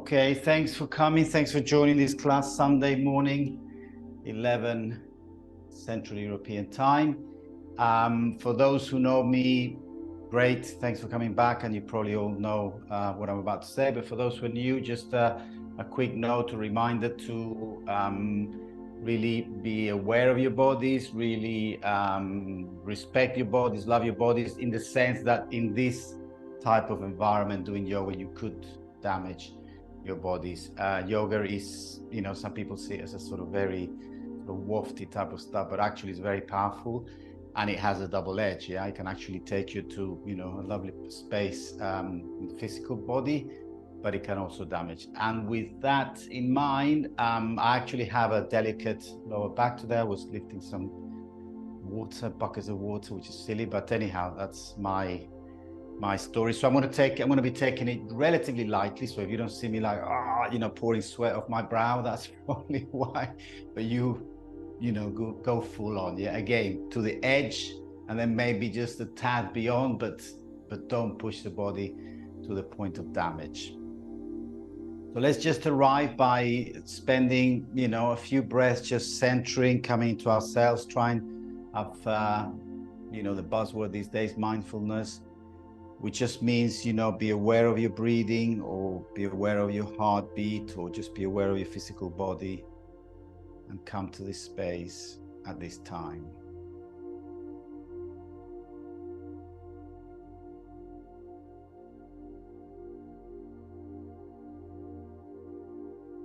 Okay, thanks for coming. Thanks for joining this class Sunday morning, 11 Central European time. For those who know me, great. Thanks for coming back. And you probably all know what I'm about to say. But for those who are new, just a quick note, a reminder to really be aware of your bodies, really respect your bodies, love your bodies, in the sense that in this type of environment, doing yoga, you could damage your bodies. Yoga is, some people see it as a sort of very wafty type of stuff, but actually it's very powerful, and it has a double edge. Yeah, it can actually take you to, a lovely space in the physical body, but it can also damage. And with that in mind, I actually have a delicate lower back today. I was lifting some buckets of water, which is silly, but anyhow, that's my story. So I'm going to be taking it relatively lightly. So if you don't see me like, pouring sweat off my brow, that's probably why. But go full on. Yeah, again, to the edge, and then maybe just a tad beyond, but don't push the body to the point of damage. So let's just arrive by spending, a few breaths, just centering, coming into ourselves, trying have, the buzzword these days, mindfulness, which just means, be aware of your breathing, or be aware of your heartbeat, or just be aware of your physical body, and come to this space at this time.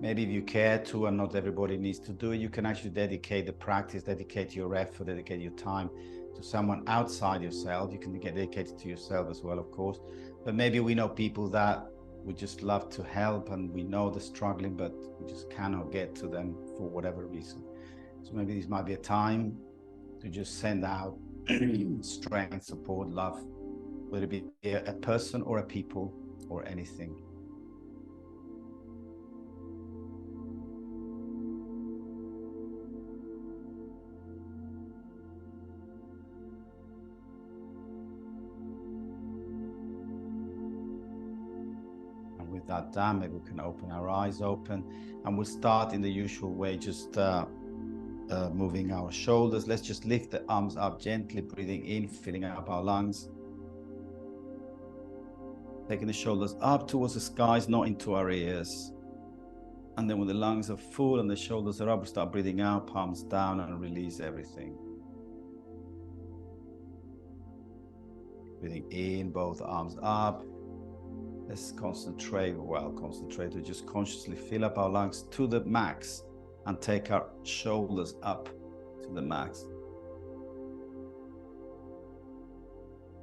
Maybe if you care to, and not everybody needs to do it, you can actually dedicate the practice, dedicate your effort, dedicate your time to someone outside yourself. You can get dedicated to yourself as well, of course. But maybe we know people that we just love to help, and we know they're struggling, but we just cannot get to them for whatever reason. So maybe this might be a time to just send out strength, support, love, whether it be a person or a people or anything. With that done, maybe we can open our eyes open, and we'll start in the usual way, just moving our shoulders. Let's just lift the arms up gently, breathing in, filling up our lungs, taking the shoulders up towards the skies, not into our ears. And then when the lungs are full and the shoulders are up, we start breathing out, palms down, and release everything. Breathing in, both arms up. Let's concentrate to just consciously fill up our lungs to the max and take our shoulders up to the max.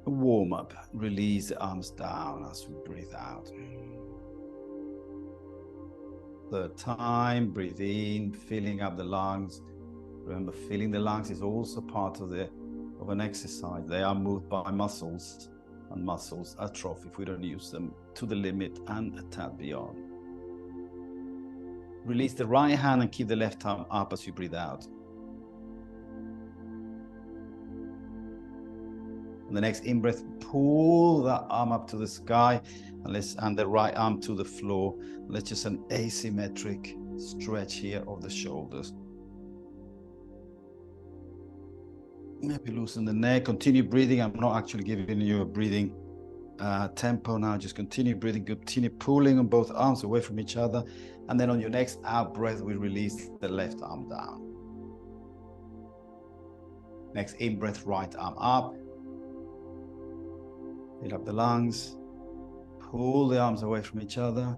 A warm up, release the arms down as we breathe out. Third time, breathe in, filling up the lungs. Remember, filling the lungs is also part of an exercise. They are moved by muscles, and muscles atrophy if we don't use them to the limit and a tad beyond. Release the right hand and keep the left arm up as you breathe out. On the next in-breath, pull that arm up to the sky, and the right arm to the floor. Let's just an asymmetric stretch here of the shoulders. Maybe loosen the neck, continue breathing. I'm not actually giving you a breathing tempo now. Just continue breathing, continue pulling on both arms away from each other. And then on your next out breath, we release the left arm down. Next in breath, right arm up. Fill up the lungs. Pull the arms away from each other.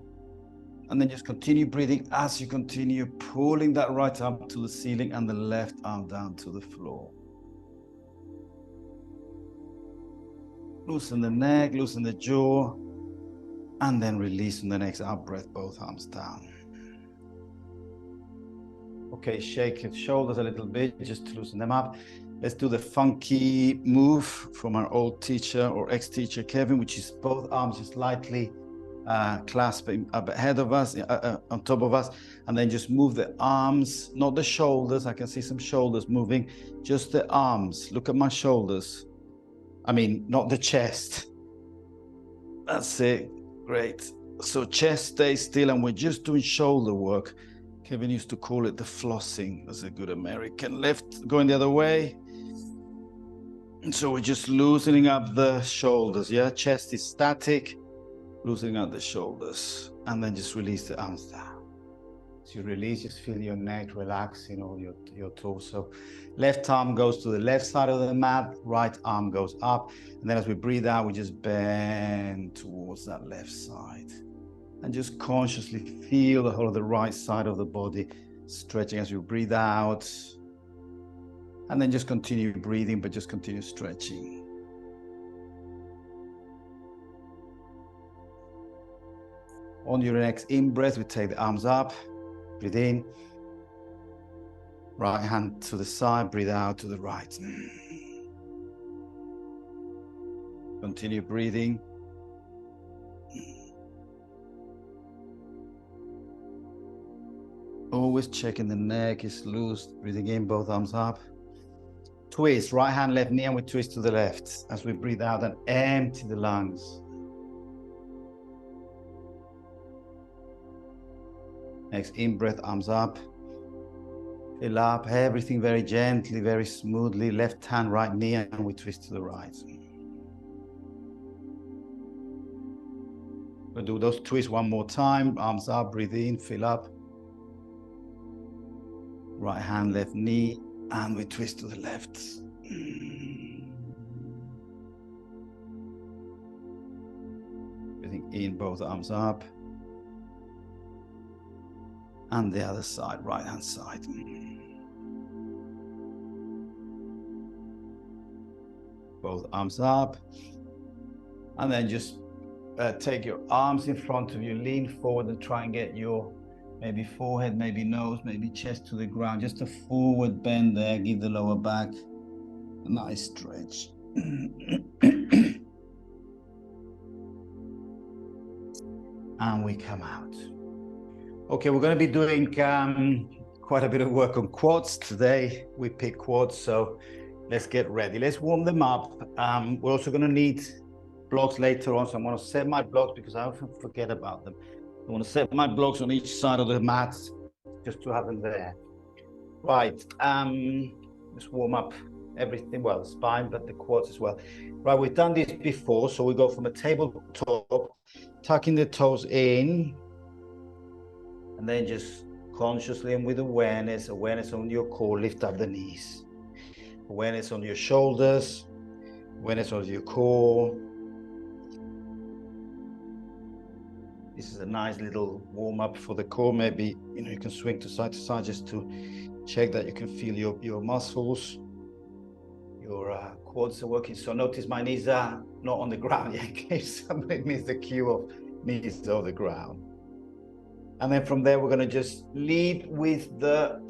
And then just continue breathing as you continue pulling that right arm to the ceiling and the left arm down to the floor. Loosen the neck, loosen the jaw, and then release on the next out breath, both arms down. Okay, shake your shoulders a little bit, just to loosen them up. Let's do the funky move from our old teacher or ex-teacher, Kevin, which is both arms just lightly clasping up ahead of us, on top of us, and then just move the arms, not the shoulders. I can see some shoulders moving, just the arms. Look at my shoulders. I mean, not the chest. That's it. Great. So chest stays still, and we're just doing shoulder work. Kevin used to call it the flossing, as a good American. Left going the other way. And so we're just loosening up the shoulders, yeah? Chest is static, loosening up the shoulders, and then just release the arms down. As you release, just feel your neck relaxing, or your torso. Left arm goes to the left side of the mat, right arm goes up. And then as we breathe out, we just bend towards that left side. And just consciously feel the whole of the right side of the body stretching as you breathe out. And then just continue breathing, but just continue stretching. On your next in-breath, we take the arms up, breathe in. Right hand to the side, breathe out to the right. Continue breathing. Always checking the neck is loose. Breathing in, both arms up. Twist, right hand, left knee, and we twist to the left as we breathe out and empty the lungs. Next in-breath, arms up. Fill up, everything very gently, very smoothly. Left hand, right knee, and we twist to the right. We'll do those twists one more time. Arms up, breathe in, fill up. Right hand, left knee, and we twist to the left. Breathing in, both arms up. And the other side, right hand side. Both arms up. And then just take your arms in front of you, lean forward and try and get your maybe forehead, maybe nose, maybe chest to the ground. Just a forward bend there. Give the lower back a nice stretch. And we come out. Okay, we're going to be doing quite a bit of work on quads today. We pick quads, so let's get ready. Let's warm them up. We're also going to need blocks later on, so I'm going to set my blocks because I often forget about them. I want to set my blocks on each side of the mat just to have them there. Right, let's warm up everything, well, the spine, but the quads as well. Right, we've done this before, so we go from a tabletop, tucking the toes in, and then just consciously and with awareness on your core, lift up the knees. Awareness on your shoulders, awareness on your core. This is a nice little warm-up for the core. Maybe you can swing to side just to check that you can feel your muscles, your quads are working. So notice my knees are not on the ground yet, in case somebody missed the cue of knees on the ground. And then from there, we're going to just lead with the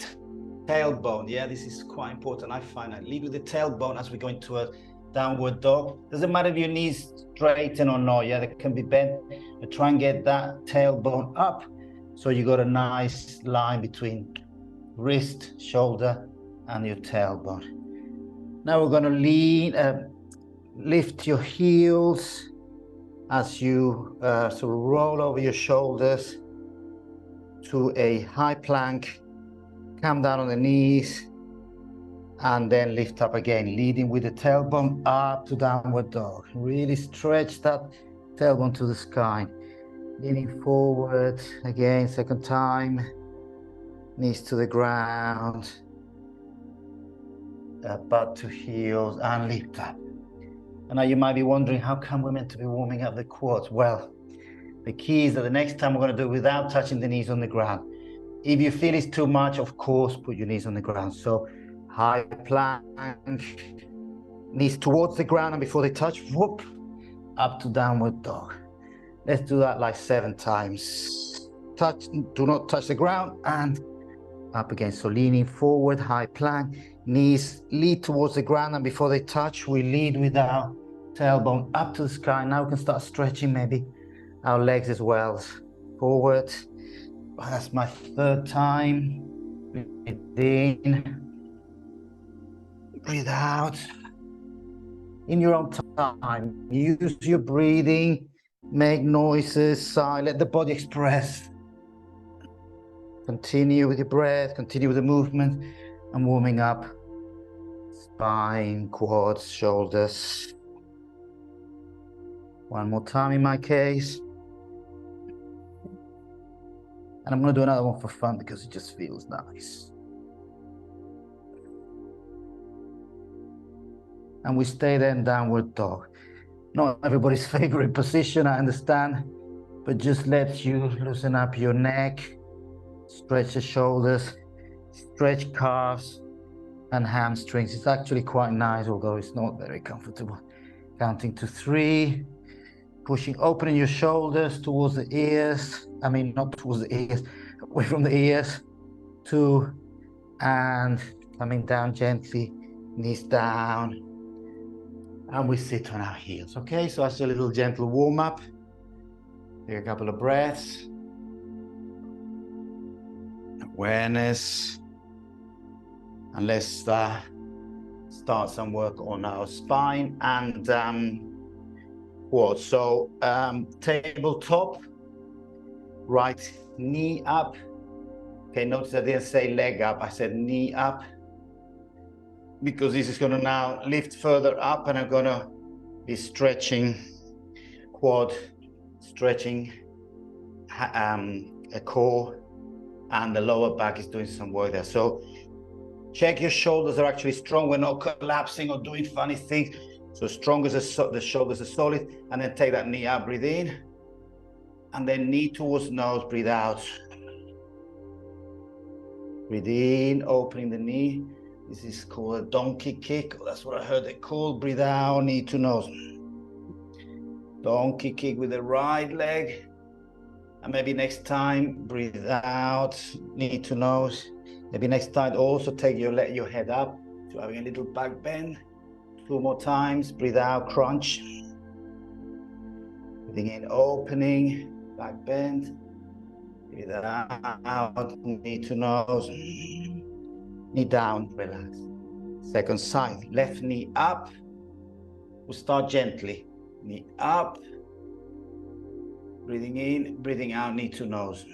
tailbone. Yeah, this is quite important. I find that lead with the tailbone as we go into a downward dog. Doesn't matter if your knees straighten or not. Yeah, they can be bent. But try and get that tailbone up, so you got a nice line between wrist, shoulder, and your tailbone. Now we're going to lean, lift your heels as you sort of roll over your shoulders to a high plank. Come down on the knees and then lift up again, leading with the tailbone up to downward dog. Really stretch that tailbone to the sky. Leaning forward again, second time. Knees to the ground. Butt to heels and lift up. And now you might be wondering, how come we're meant to be warming up the quads? Well, the key is that the next time we're going to do it without touching the knees on the ground. If you feel it's too much, of course, put your knees on the ground. So high plank, knees towards the ground, and before they touch, whoop, up to downward dog. Let's do that like 7 times. Touch, do not touch the ground, and up again. So leaning forward, high plank, knees lead towards the ground, and before they touch, we lead with our tailbone up to the sky. Now we can start stretching maybe our legs as well. Forward. That's my 3rd time. Breathe in. Breathe out. In your own time, use your breathing Make noises, sigh, let the body express. Continue with your breath, continue with the movement and warming up. Spine, quads, shoulders. One more time in my case. And I'm going to do another one for fun because it just feels nice. And we stay there in downward dog. Not everybody's favorite position, I understand, but just lets you loosen up your neck, stretch the shoulders, stretch calves and hamstrings. It's actually quite nice, although it's not very comfortable. Counting to 3, pushing, opening your shoulders towards the ears. I mean, not towards the ears, away from the ears. 2, and coming down gently, knees down. And we sit on our heels, okay? So that's a little gentle warm up. Take a couple of breaths. Awareness. And let's start some work on our spine and quads. So tabletop, right knee up. Okay, notice I didn't say leg up, I said knee up. Because this is going to now lift further up and I'm going to be stretching quad, stretching a core, and the lower back is doing some work there. So check your shoulders are actually strong. We're not collapsing or doing funny things. So strong as the shoulders are solid. And then take that knee up, breathe in. And then knee towards nose, breathe out. Breathe in, opening the knee. This is called a donkey kick. That's what I heard it called. Breathe out, knee to nose. Donkey kick with the right leg. And maybe next time, breathe out, knee to nose. Maybe next time also let your head up. So having a little back bend. 2 more times. Breathe out, crunch. Breathing in, opening, back bend. Breathe out, knee to nose. Knee down, relax. Second side, left knee up. We'll start gently. Knee up. Breathing in, breathing out, knee to nose.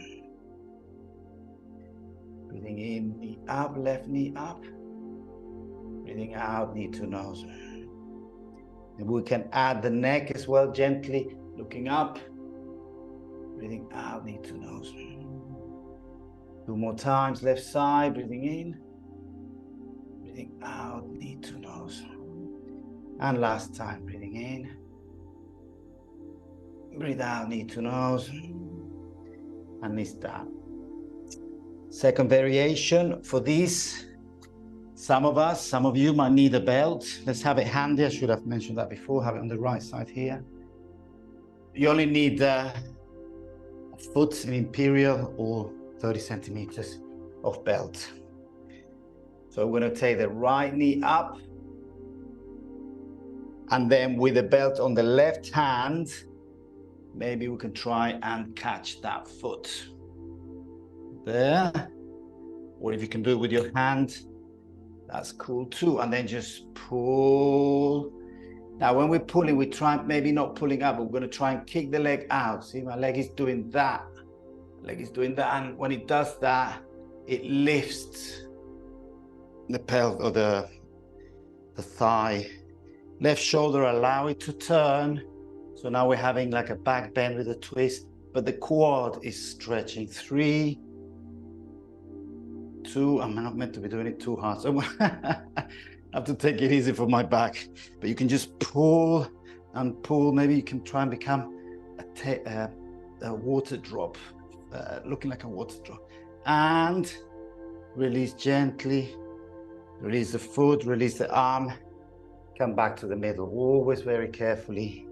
Breathing in, knee up, left knee up. Breathing out, knee to nose. And we can add the neck as well, gently looking up. Breathing out, knee to nose. 2 more times, left side, breathing in. Breathing out, knee to nose. And last time, breathing in. Breathe out, knee to nose. And knees down. Second variation for these. Some of you might need a belt. Let's have it handy. I should have mentioned that before. Have it on the right side here. You only need a foot, an imperial, or 30 centimeters of belt. So we're going to take the right knee up. And then with the belt on the left hand, maybe we can try and catch that foot. There. Or if you can do it with your hand, that's cool too. And then just pull. Now when we're pulling, we try, maybe not pulling up, but we're going to try and kick the leg out. See, my leg is doing that. Leg is doing that. And when it does that, it lifts the pelvis or the thigh. Left shoulder, allow it to turn. So now we're having like a back bend with a twist, but the quad is stretching. 3, 2, I'm not meant to be doing it too hard. So I have to take it easy for my back, but you can just pull and pull. Maybe you can try and become a water drop, looking like a water drop. And release gently, release the foot, release the arm, come back to the middle, always very carefully.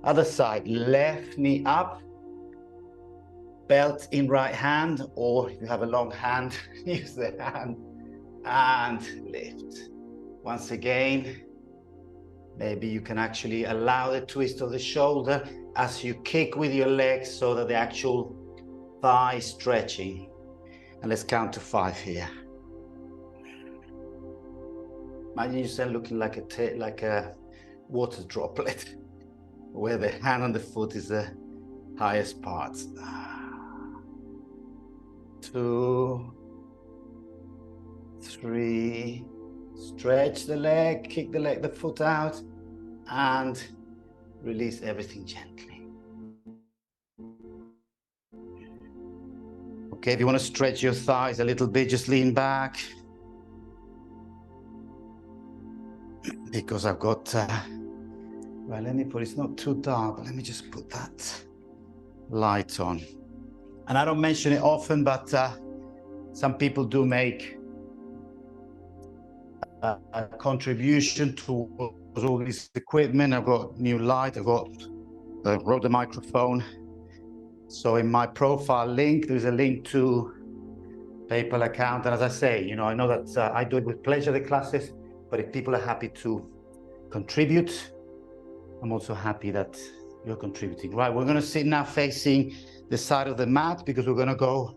Other side, left knee up, belt in right hand, or if you have a long hand, use the hand, and lift. Once again, maybe you can actually allow the twist of the shoulder as you kick with your legs so that the actual thigh is stretching. And let's count to 5 here. Imagine yourself looking like a water droplet. where the hand on the foot is the highest part. 2, 3, stretch the leg, kick the foot out, and release everything gently. Okay, if you want to stretch your thighs a little bit, just lean back. Because I've got, well, let me put, it's not too dark, but let me just put that light on. And I don't mention it often, but some people do make a contribution towards all this equipment. I've got new light, I've got the Rode microphone. So in my profile link, there's a link to PayPal account. And as I say, you know, I know that I do it with pleasure, the classes, but if people are happy to contribute, I'm also happy that you're contributing. Right, we're gonna sit now facing the side of the mat because we're gonna go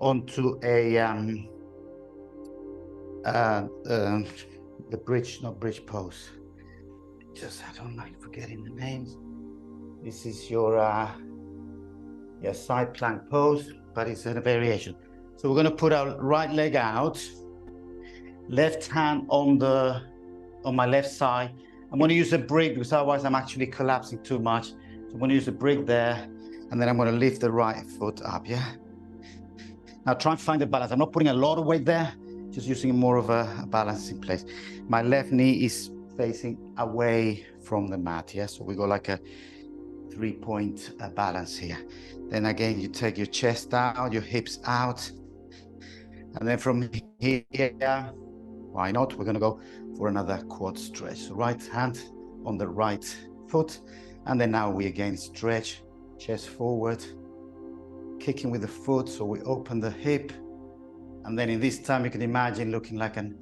onto a, the bridge, not bridge pose. Just, I don't like forgetting the names. This is your side plank pose, but it's in a variation. So we're gonna put our right leg out, left hand on my left side. I'm gonna use a brick because otherwise I'm actually collapsing too much. So I'm gonna use a brick there, and then I'm gonna lift the right foot up, yeah? Now try and find the balance. I'm not putting a lot of weight there, just using more of a balancing place. My left knee is facing away from the mat, yeah? So we go like a 3-point balance here. Then again, you take your chest out, your hips out. And then from here, why not? We're gonna go for another quad stretch. So right hand on the right foot. And then now we again stretch, chest forward, kicking with the foot. So we open the hip. And then in this time, you can imagine looking like an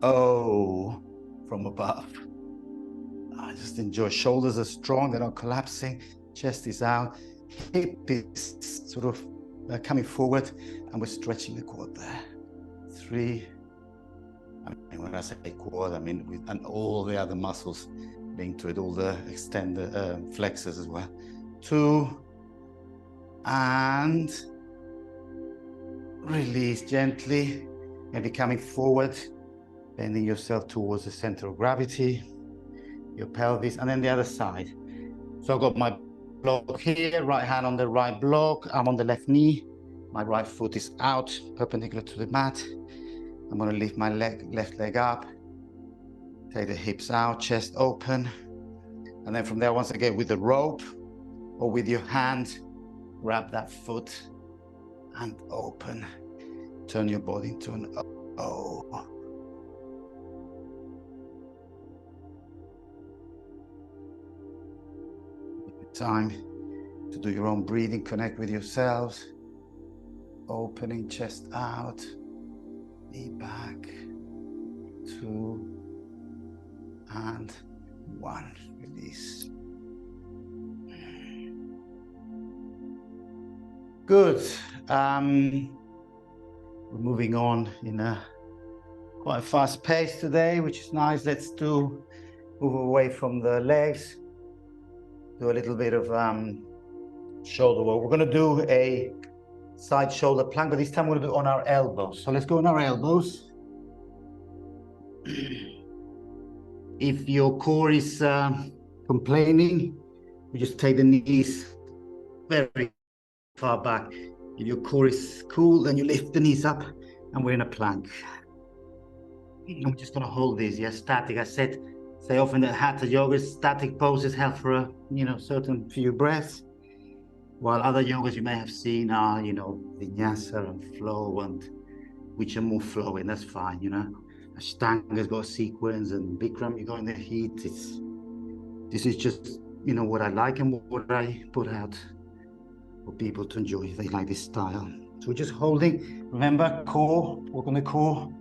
O from above. I just enjoy. Shoulders are strong, they're not collapsing. Chest is out. Hip is sort of coming forward, and we're stretching the quad there. 3. I mean, when I say quad, I mean with and all the other muscles linked to it, all the extended flexors as well. 2, and release gently, maybe coming forward, bending yourself towards the center of gravity, your pelvis, and then the other side. So I've got my block here, right hand on the right block, I'm on the left knee, my right foot is out, perpendicular to the mat. I'm gonna lift my left leg up, take the hips out, chest open, and then from there, once again, with the rope or with your hand, grab that foot and open. Turn your body into an O. Time to do your own breathing, connect with yourselves. Opening, chest out, knee back, 2, and 1, release. Good. We're moving on in a quite fast pace today, which is nice. Let's move away from the legs. Do a little bit of shoulder work. We're going to do a side shoulder plank, but this time we're going to do it on our elbows. So let's go on our elbows. If your core is complaining, you just take the knees very far back. If your core is cool, then you lift the knees up and we're in a plank. I'm just going to hold this, yeah, static. I say often that Hatha Yoga static poses help for a certain few breaths, while other yogas you may have seen are, vinyasa and flow, and which are more flowing. That's fine, Ashtanga's got a sequence, and Bikram, you go in the heat. This is just, what I like and what I put out for people to enjoy if they like this style. So we're just holding, remember, core, work on the core,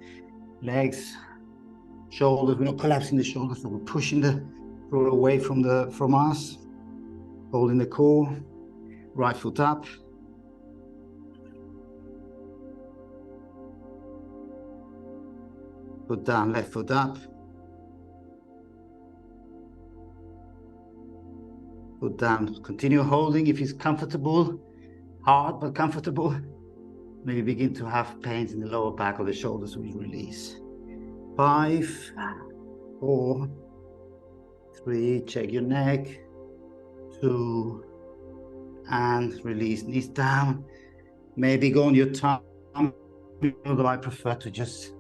legs, shoulders. We're not collapsing the shoulders, so we're pushing the floor away from us, holding the core, right foot up. Foot down, left foot up. Put down, continue holding if it's comfortable, hard but comfortable. Maybe begin to have pains in the lower back of the shoulders, so we release. 5, 4, 3, check your neck, 2, and release, knees down. Maybe go on your tongue, although I prefer to just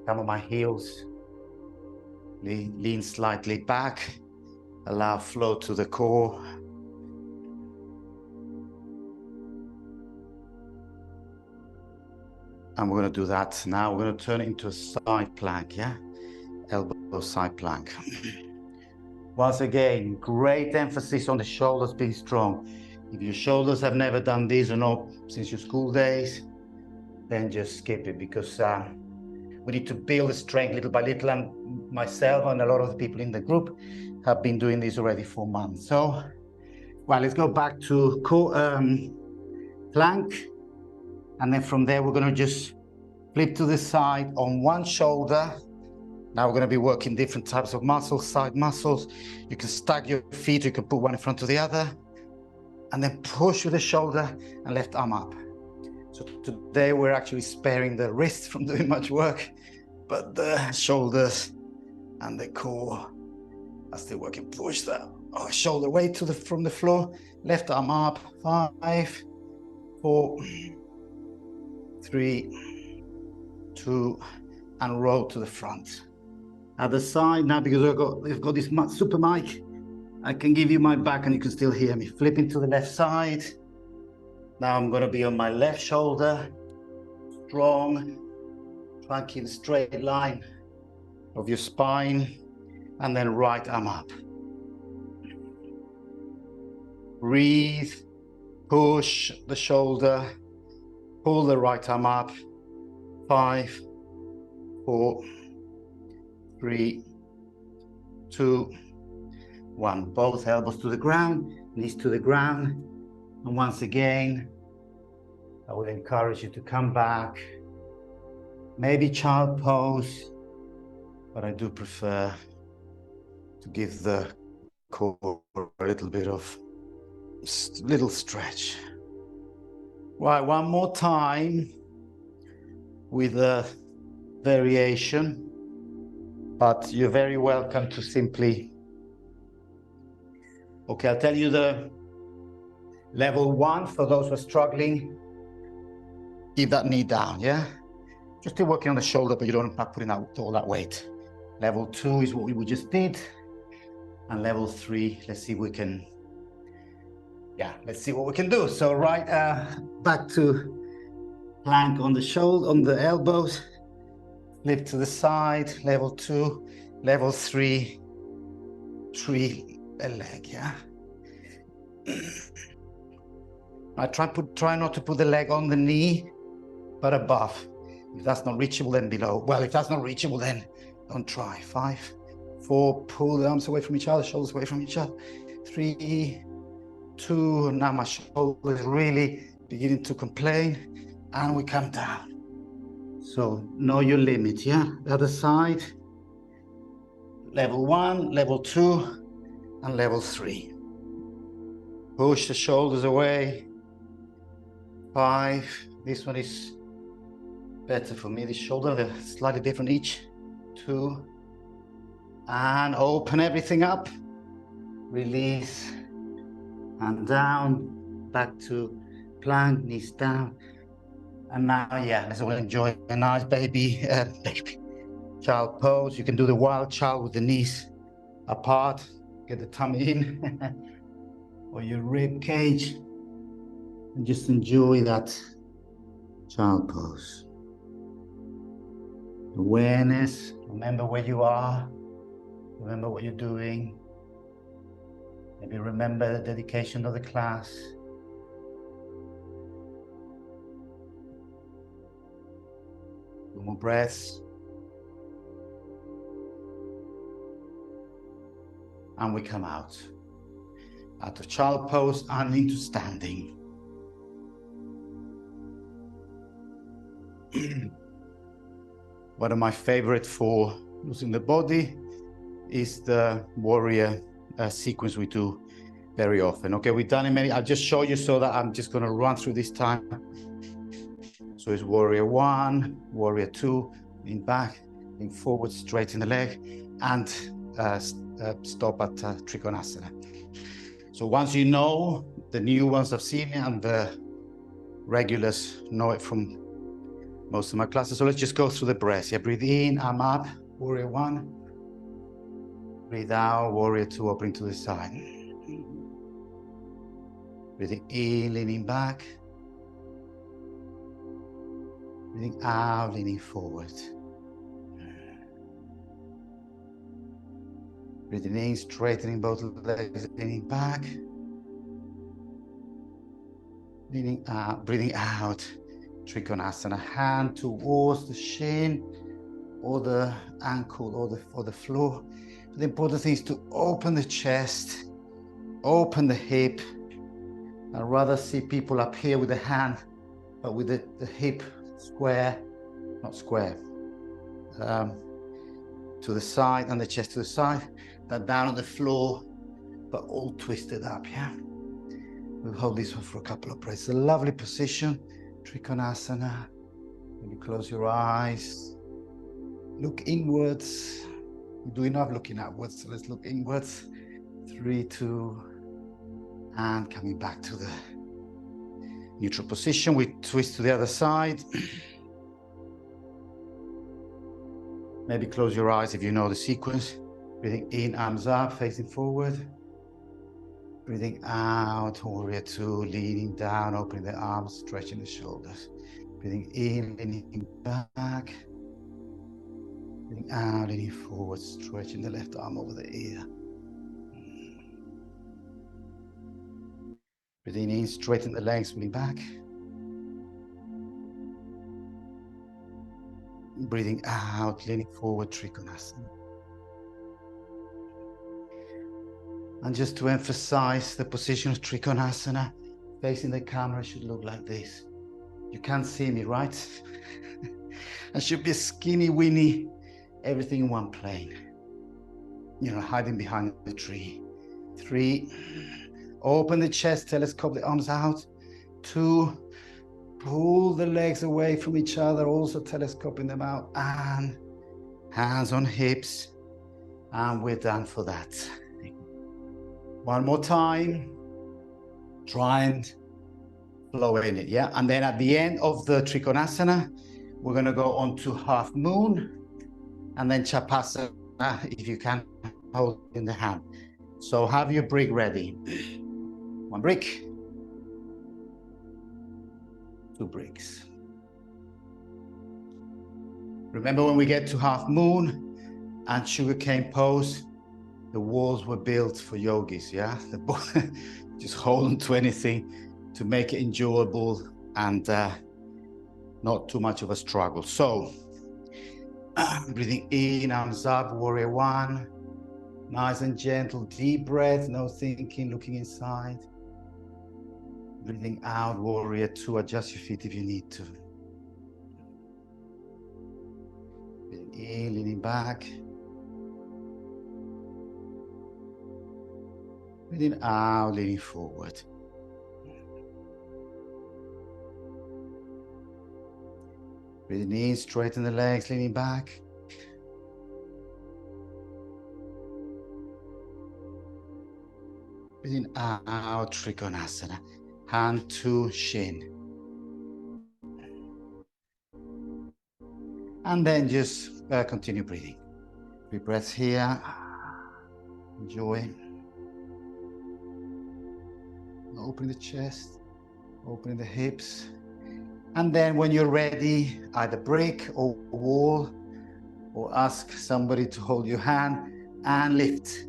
come on my heels. Lean slightly back, allow flow to the core. And we're going to do that now. We're going to turn it into a side plank, yeah? Elbow side plank. Once again, great emphasis on the shoulders being strong. If your shoulders have never done this or not since your school days, then just skip it, because we need to build the strength little by little. And myself and a lot of the people in the group have been doing this already for months. So, well, let's go back to plank. And then from there, we're going to just flip to the side on one shoulder. Now we're going to be working different types of muscles, side muscles. You can stack your feet, you can put one in front of the other, and then push with the shoulder and left arm up. So today we're actually sparing the wrist from doing much work, but the shoulders and the core are still working. Push that shoulder weight from the floor, left arm up. 5, 4, 3, 2, and roll to the front. At the side now, because we've got this super mic, I can give you my back and you can still hear me. Flipping to the left side. Now I'm going to be on my left shoulder, strong. Try and keep a straight line of your spine, and then right arm up. Breathe, push the shoulder, pull the right arm up. 5, 4, 3, 2, 1. Both elbows to the ground, knees to the ground. And once again, I would encourage you to come back. Maybe child pose, but I do prefer to give the core a little bit of little stretch. Right, one more time with a variation, but you're very welcome to simply, okay, I'll tell you the level 1 for those who are struggling. Keep that knee down, yeah? Just still working on the shoulder, but you don't have putting out all that weight. Level 2 is what we just did. And level 3, let's see if we can, let's see what we can do. So right, back to plank on the shoulder, on the elbows, flip to the side, level 2, level 3, a leg, yeah? I try not to put the leg on the knee, but above. If that's not reachable, then below. Well, if that's not reachable, then don't try. 5, 4, pull the arms away from each other, shoulders away from each other. 3, 2, now my shoulder is really beginning to complain, and we come down. So know your limit, yeah? The other side, level 1, level 2, and level 3. Push the shoulders away. 5, this one is better for me, this shoulder, they're slightly different each. 2, and open everything up. Release, and down, back to plank, knees down. And now, let's all enjoy a nice baby child pose. You can do the wild child with the knees apart, get the tummy in, or your rib cage, and just enjoy that child pose. Awareness, remember where you are, remember what you're doing. Maybe remember the dedication of the class. Two more breaths. And we come out of child pose and into standing. One of my favorite for losing the body is the warrior sequence we do very often. Okay, we've done it many. I'll just show you so that I'm just going to run through this time. So it's warrior 1, warrior 2, lean back, lean forward, straighten the leg, and stop at Trikonasana. So once you know, the new ones have seen it, and the regulars know it from most of my classes. So let's just go through the breaths. Yeah, breathe in, arm up, warrior 1. Breathe out, warrior 2, opening to the side. Breathing in, leaning back. Breathing out, leaning forward. Breathing in, straightening both legs, leaning back. Leaning out, breathing out, Trikonasana. Hand towards the shin or the ankle or the floor. The important thing is to open the chest, open the hip. I'd rather see people up here with the hand, but with the hip square, not square, to the side, and the chest to the side, then down on the floor, but all twisted up, yeah? We'll hold this one for a couple of breaths. A lovely position, Trikonasana. Maybe close your eyes. Look inwards. You do enough looking outwards, so let's look inwards. 3, 2, and coming back to the neutral position. We twist to the other side. Maybe close your eyes if you know the sequence. Breathing in, arms up, facing forward. Breathing out, warrior 2, leaning down, opening the arms, stretching the shoulders. Breathing in, leaning back. Breathing out, leaning forward, stretching the left arm over the ear. Breathing in, straighten the legs, leaning back. Breathing out, leaning forward, Trikonasana. And just to emphasize the position of Trikonasana, facing the camera should look like this. You can't see me, right? I should be a skinny weenie, everything in one plane. You know, hiding behind the tree. 3, open the chest, telescope the arms out. 2, pull the legs away from each other, also telescoping them out. And hands on hips. And we're done for that. One more time. Try and flow in it, yeah? And then at the end of the Trikonasana, we're going to go on to half moon and then Chapasana, if you can hold in the hand. So have your brick ready. 1 brick. 2 bricks. Remember when we get to half moon and sugarcane pose, the walls were built for yogis, yeah? Just hold on to anything to make it enjoyable and not too much of a struggle. So, breathing in, arms up, warrior 1. Nice and gentle, deep breath, no thinking, looking inside. Breathing out, warrior 2, adjust your feet if you need to. Breathing in, leaning back. Breathing out, leaning forward. Breathing in, straighten the legs, leaning back. Breathing out, Trikonasana. Hand to shin. And then just continue breathing. 3 breaths here. Enjoy. Open the chest, open the hips. And then when you're ready, either break or wall, or ask somebody to hold your hand and lift.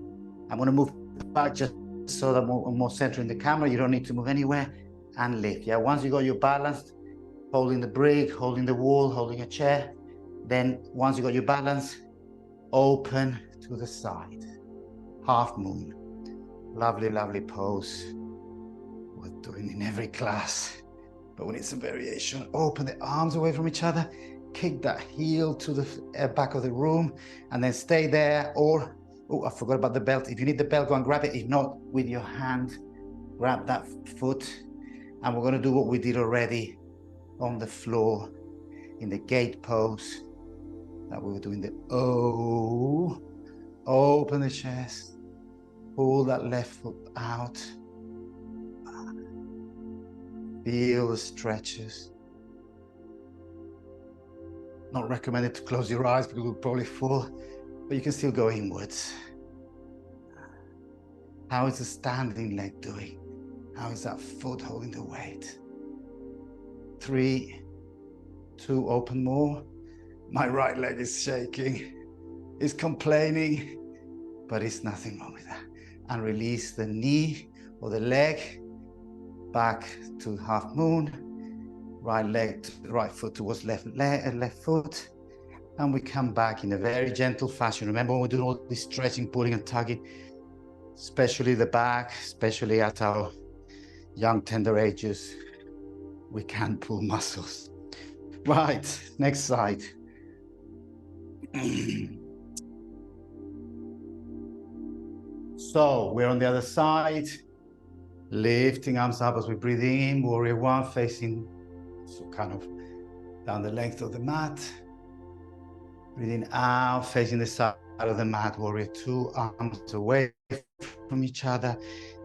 I'm going to move back just so that I'm more centering the camera. You don't need to move anywhere. And lift. Yeah, once you got your balance, holding the brick, holding the wall, holding a chair. Then once you got your balance, open to the side. Half moon. Lovely, lovely pose. We're doing in every class, but we need some variation. Open the arms away from each other, kick that heel to the back of the room, and then stay there, or Oh, I forgot about the belt. If you need the belt, go and grab it. If not, with your hand, grab that foot. And we're going to do what we did already on the floor in the gate pose. That we were doing the O. Open the chest. Pull that left foot out. Feel the stretches. Not recommended to close your eyes because you'll probably fall, but you can still go inwards. How is the standing leg doing? How is that foot holding the weight? 3, 2, open more. My right leg is shaking. It's complaining, but it's nothing wrong with that. And release the knee or the leg back to half moon. Right foot towards left foot. And we come back in a very gentle fashion. Remember when we do all this stretching, pulling and tugging, especially the back, especially at our young, tender ages, we can pull muscles. Right, next side. So we're on the other side, lifting arms up as we're breathing in, warrior one, facing so kind of down the length of the mat. Breathing out, facing the side of the mat, warrior two, arms away from each other,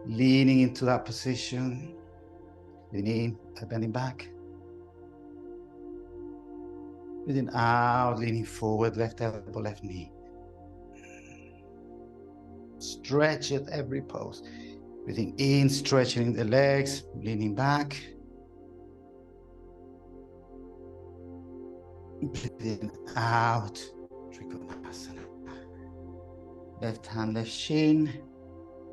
leaning into that position. Breathing in, bending back. Breathing out, leaning forward, left elbow, left knee. Stretch at every pose. Breathing in, stretching the legs, leaning back. Breathing out, Trikonasana. Left hand, left shin,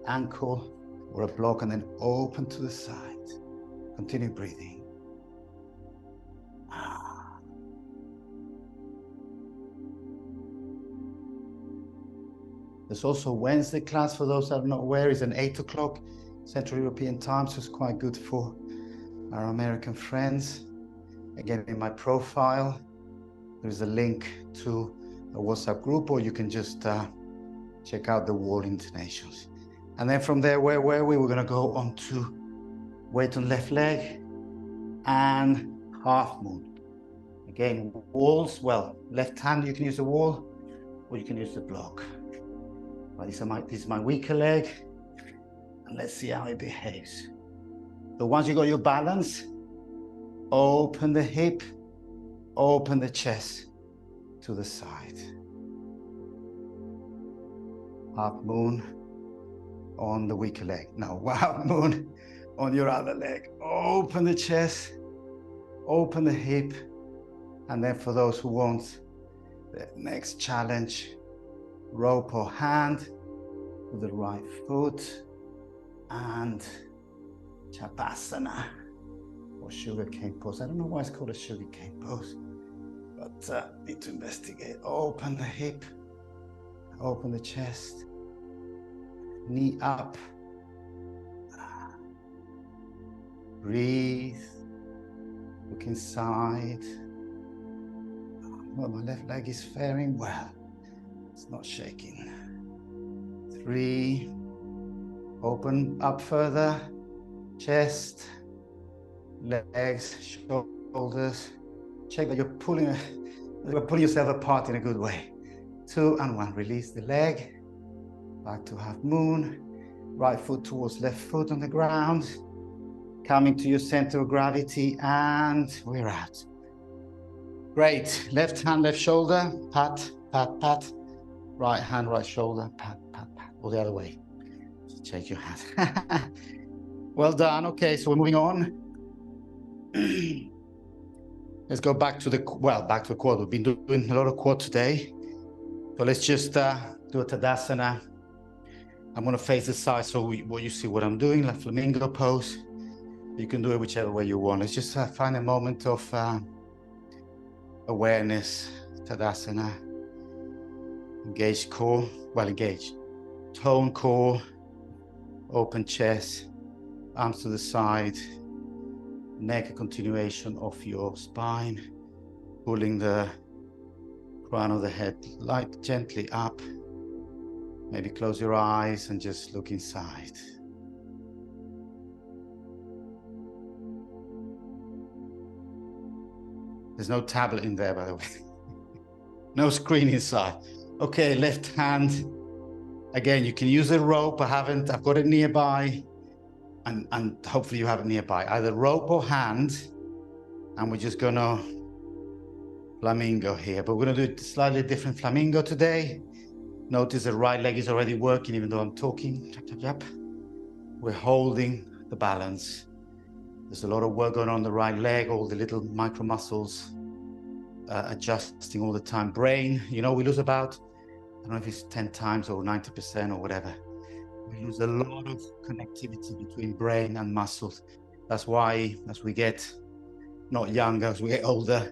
ankle, or a block, and then open to the side. Continue breathing. There's also Wednesday class for those that are not aware. It's an 8 o'clock Central European time, so it's quite good for our American friends. Again, in my profile, there's a link to a WhatsApp group, or you can just check out the World Internationals. And then from there, where were we? We're going to go on to weight on left leg and half moon. Again, walls, well, left hand, you can use the wall, or you can use the block. Right, this is my weaker leg, and let's see how it behaves. So once you got your balance, open the hip, open the chest to the side. Half moon on the weaker leg. Now, half moon on your other leg. Open the chest, open the hip, and then for those who want the next challenge, rope or hand with the right foot and Chapasana or sugarcane pose. I don't know why it's called a sugarcane pose, but need to investigate. Open the hip, open the chest, knee up, breathe, look inside. Well, my left leg is faring well. It's not shaking. 3, open up further, chest, legs, shoulders. Check that you're pulling yourself apart in a good way. 2 and 1, release the leg, back to half moon, right foot towards left foot on the ground, coming to your center of gravity, and we're out. Great, left hand, left shoulder, pat, pat, pat. Right hand, right shoulder, pat, pat, pat, or the other way. Just shake your hand. Well done. Okay, so we're moving on. Let's go back to the quad. We've been doing a lot of quad today. So let's just do a Tadasana. I'm going to face the side so you see what I'm doing, like flamingo pose. You can do it whichever way you want. Let's just find a moment of awareness, Tadasana. Engage core, engage. Tone core, open chest, arms to the side, neck a continuation of your spine, pulling the crown of the head gently up, Maybe close your eyes and just look inside. There's no tablet in there, by the way. No screen inside. Okay, left hand. Again, you can use a rope. I've got it nearby. And hopefully you have it nearby. Either rope or hand. And we're just gonna flamingo here. But we're gonna do a slightly different flamingo today. Notice the right leg is already working, even though I'm talking. We're holding the balance. There's a lot of work going on the right leg, all the little micro muscles adjusting all the time. Brain, you know, we lose about, I don't know if it's 10 times or 90% or whatever. We lose a lot of connectivity between brain and muscles. That's why as we get not younger, as we get older,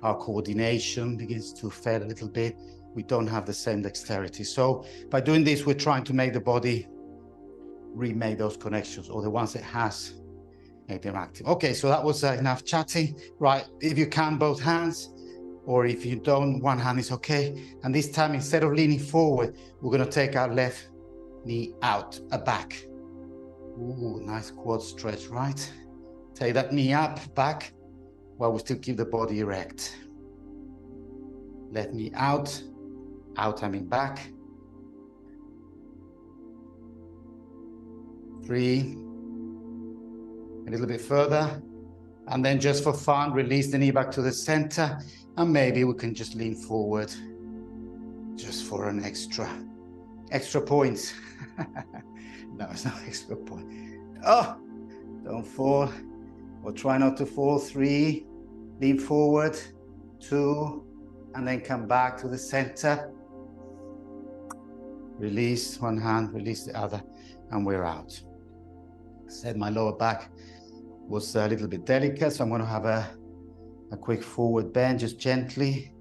our coordination begins to fail a little bit. We don't have the same dexterity. So by doing this, we're trying to make the body remake those connections, or the ones it has, make them active. Okay, so that was enough chatting. Right, if you can, both hands, or if you don't, one hand is okay. And this time, instead of leaning forward, we're gonna take our left knee out, back. Ooh, nice quad stretch, right? Take that knee up, back, while we still keep the body erect. Left knee out, I mean back. 3, a little bit further. And then just for fun, release the knee back to the center. And maybe we can just lean forward just for an extra points. No, it's not extra point. Oh, don't fall, or try not to fall. 3, lean forward. 2, and then come back to the center. Release one hand, release the other, and we're out. I said my lower back was a little bit delicate, so I'm going to have a quick forward bend, just gently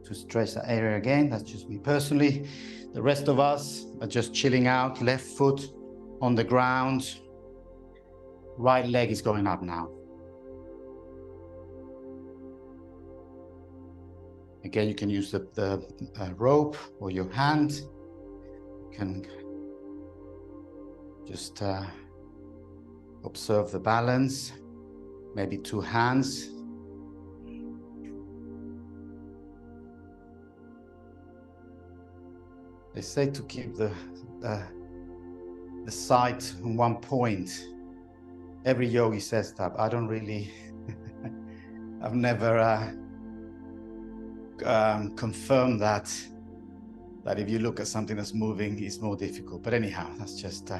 to stretch that area again. That's just me personally. The rest of us are just chilling out, left foot on the ground. Right leg is going up now. Again, you can use the rope or your hand. You can just observe the balance, maybe 2 hands. They say to keep the sight on one point. Every yogi says that. I don't really, I've never confirmed that if you look at something that's moving, it's more difficult. But anyhow, that's just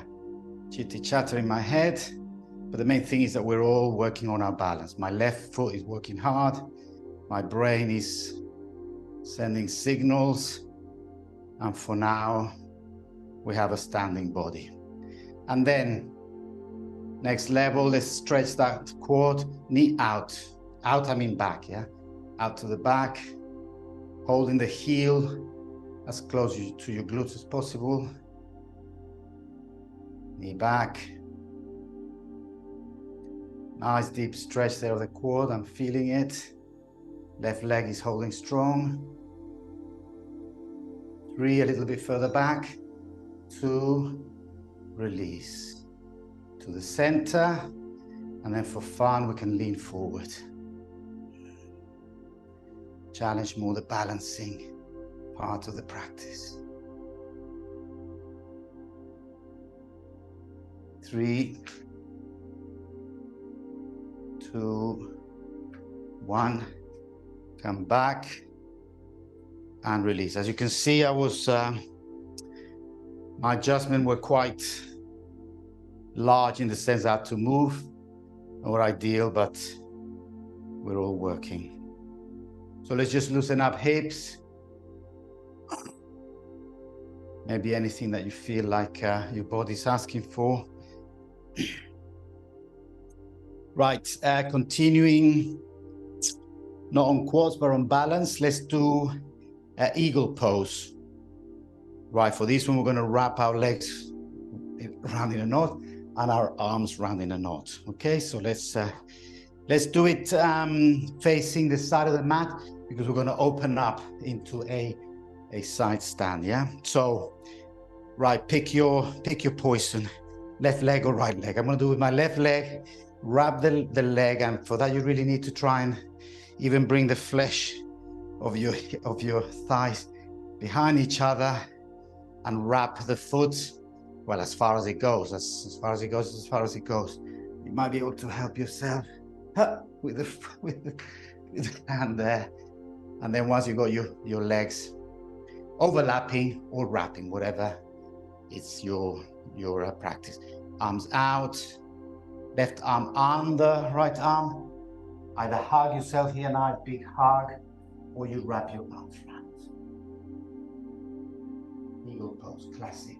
chitty chatter in my head. But the main thing is that we're all working on our balance. My left foot is working hard. My brain is sending signals. And for now, we have a standing body. And then next level, let's stretch that quad, knee out. Out, I mean back, yeah? Out to the back, holding the heel as close to your glutes as possible. Knee back. Nice deep stretch there of the quad, I'm feeling it. Left leg is holding strong. 3, a little bit further back. 2, release to the center. And then for fun, we can lean forward. Challenge more the balancing part of the practice. 3, 2, 1. Come back. And release. As you can see, my adjustments were quite large in the sense I had to move. Not ideal, but we're all working. So let's just loosen up hips. Maybe anything that you feel like your body's asking for. Right, continuing, not on quads, but on balance. Let's do eagle pose. Right, for this one, we're going to wrap our legs around in a knot and our arms round in a knot. Okay, so let's do it facing the side of the mat, because we're going to open up into a side stand. Yeah, so Right, pick your poison, left leg or right leg. I'm gonna do with my left leg, wrap the leg, and for that you really need to try and even bring the flesh of your thighs behind each other and wrap the foot, well, as far as it goes, as far as it goes, as far as it goes. You might be able to help yourself with the hand there. And then once you got your legs overlapping or wrapping, whatever, it's your practice. Arms out, left arm under right arm. Either hug yourself here, nice big hug, or you wrap your arms around. Eagle pose, classic.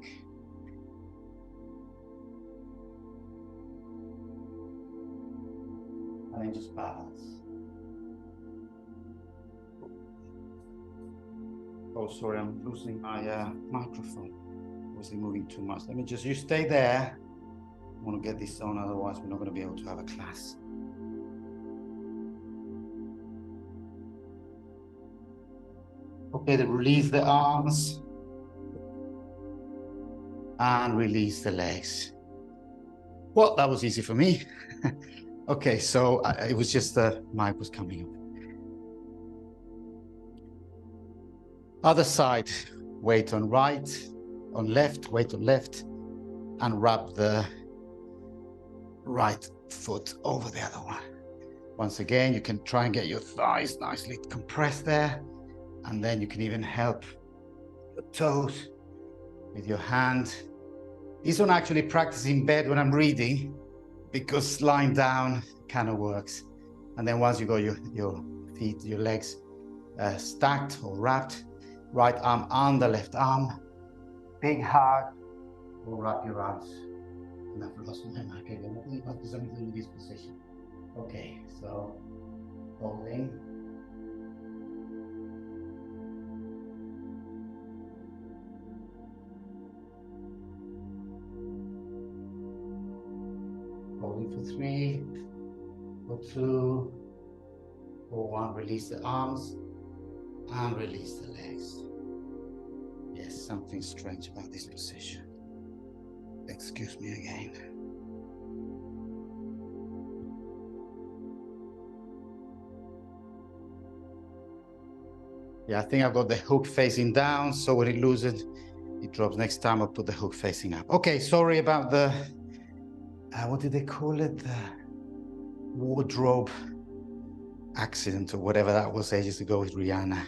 And then just balance. Oh, sorry, I'm losing my microphone. Obviously moving too much. Let me just, you stay there. I want to get this on, otherwise we're not going to be able to have a class. Okay, then release the arms and release the legs. Well, that was easy for me. Okay, so it was just the mic was coming up. Other side, weight on right, on left, weight on left, and wrap the right foot over the other one. Once again, you can try and get your thighs nicely compressed there, and then you can even help your toes with your hand. This one actually practice in bed when I'm reading, because lying down kind of works. And then once you got your feet, your legs stacked or wrapped, right arm under left arm, big hug, or wrap your arms. And I've lost my mic again. I think there's something in this position. Okay, so holding. Holding for 3, for 2, for 1. Release the arms and release the legs. Yes, something strange about this position. Excuse me again. Yeah, I think I've got the hook facing down, so when it loosens, it drops. Next time I'll put the hook facing up. Okay, sorry about the, what did they call it? The wardrobe accident or whatever that was ages ago with Rihanna.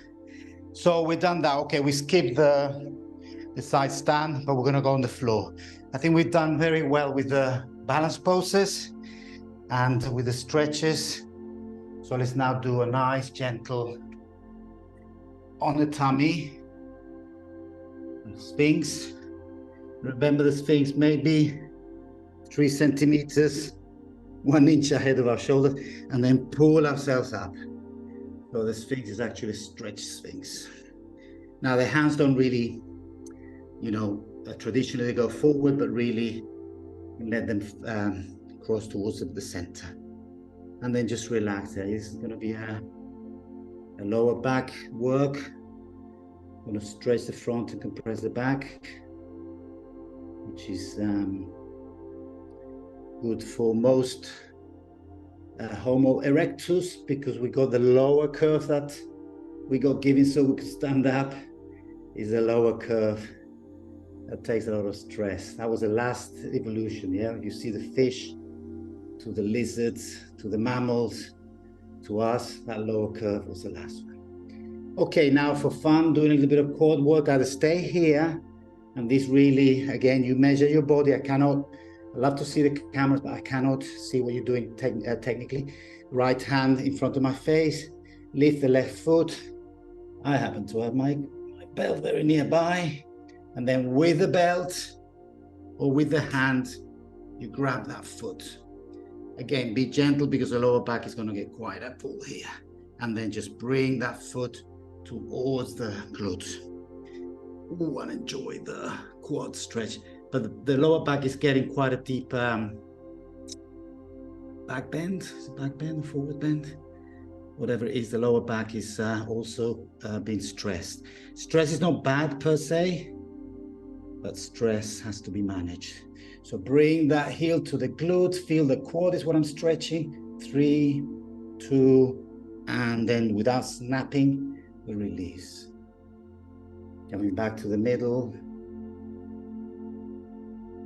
So we've done that. Okay, we skipped the side stand, but we're gonna go on the floor. I think we've done very well with the balance poses and with the stretches. So let's now do a nice gentle on the tummy, Sphinx. Remember the Sphinx maybe 3 centimeters, 1 inch ahead of our shoulder, and then pull ourselves up. So the Sphinx is actually a stretch Sphinx. Now the hands don't really, you know, traditionally they go forward, but really let them cross towards the center. And then just relax there. This is going to be a lower back work. I'm going to stretch the front and compress the back, which is good for most Homo erectus, because we got the lower curve that we got given so we could stand up, is a lower curve that takes a lot of stress. That was the last evolution, yeah? You see the fish, to the lizards, to the mammals, to us, that lower curve was the last one. Okay, now for fun, doing a little bit of quad work. Either stay here, and this really, again, you measure your body. I love to see the cameras, but I cannot see what you're doing technically. Right hand in front of my face, lift the left foot. I happen to have my belt very nearby. And then with the belt or with the hand, you grab that foot. Again, be gentle because the lower back is going to get quite a pull here. And then just bring that foot towards the glutes. Ooh, and enjoy the quad stretch. But the lower back is getting quite a deep back bend. Is it back bend, forward bend? Whatever it is, the lower back is also being stressed. Stress is not bad per se. but stress has to be managed. So bring that heel to the glute, feel the quad is what I'm stretching. 3, 2, and then without snapping, we release. Coming back to the middle.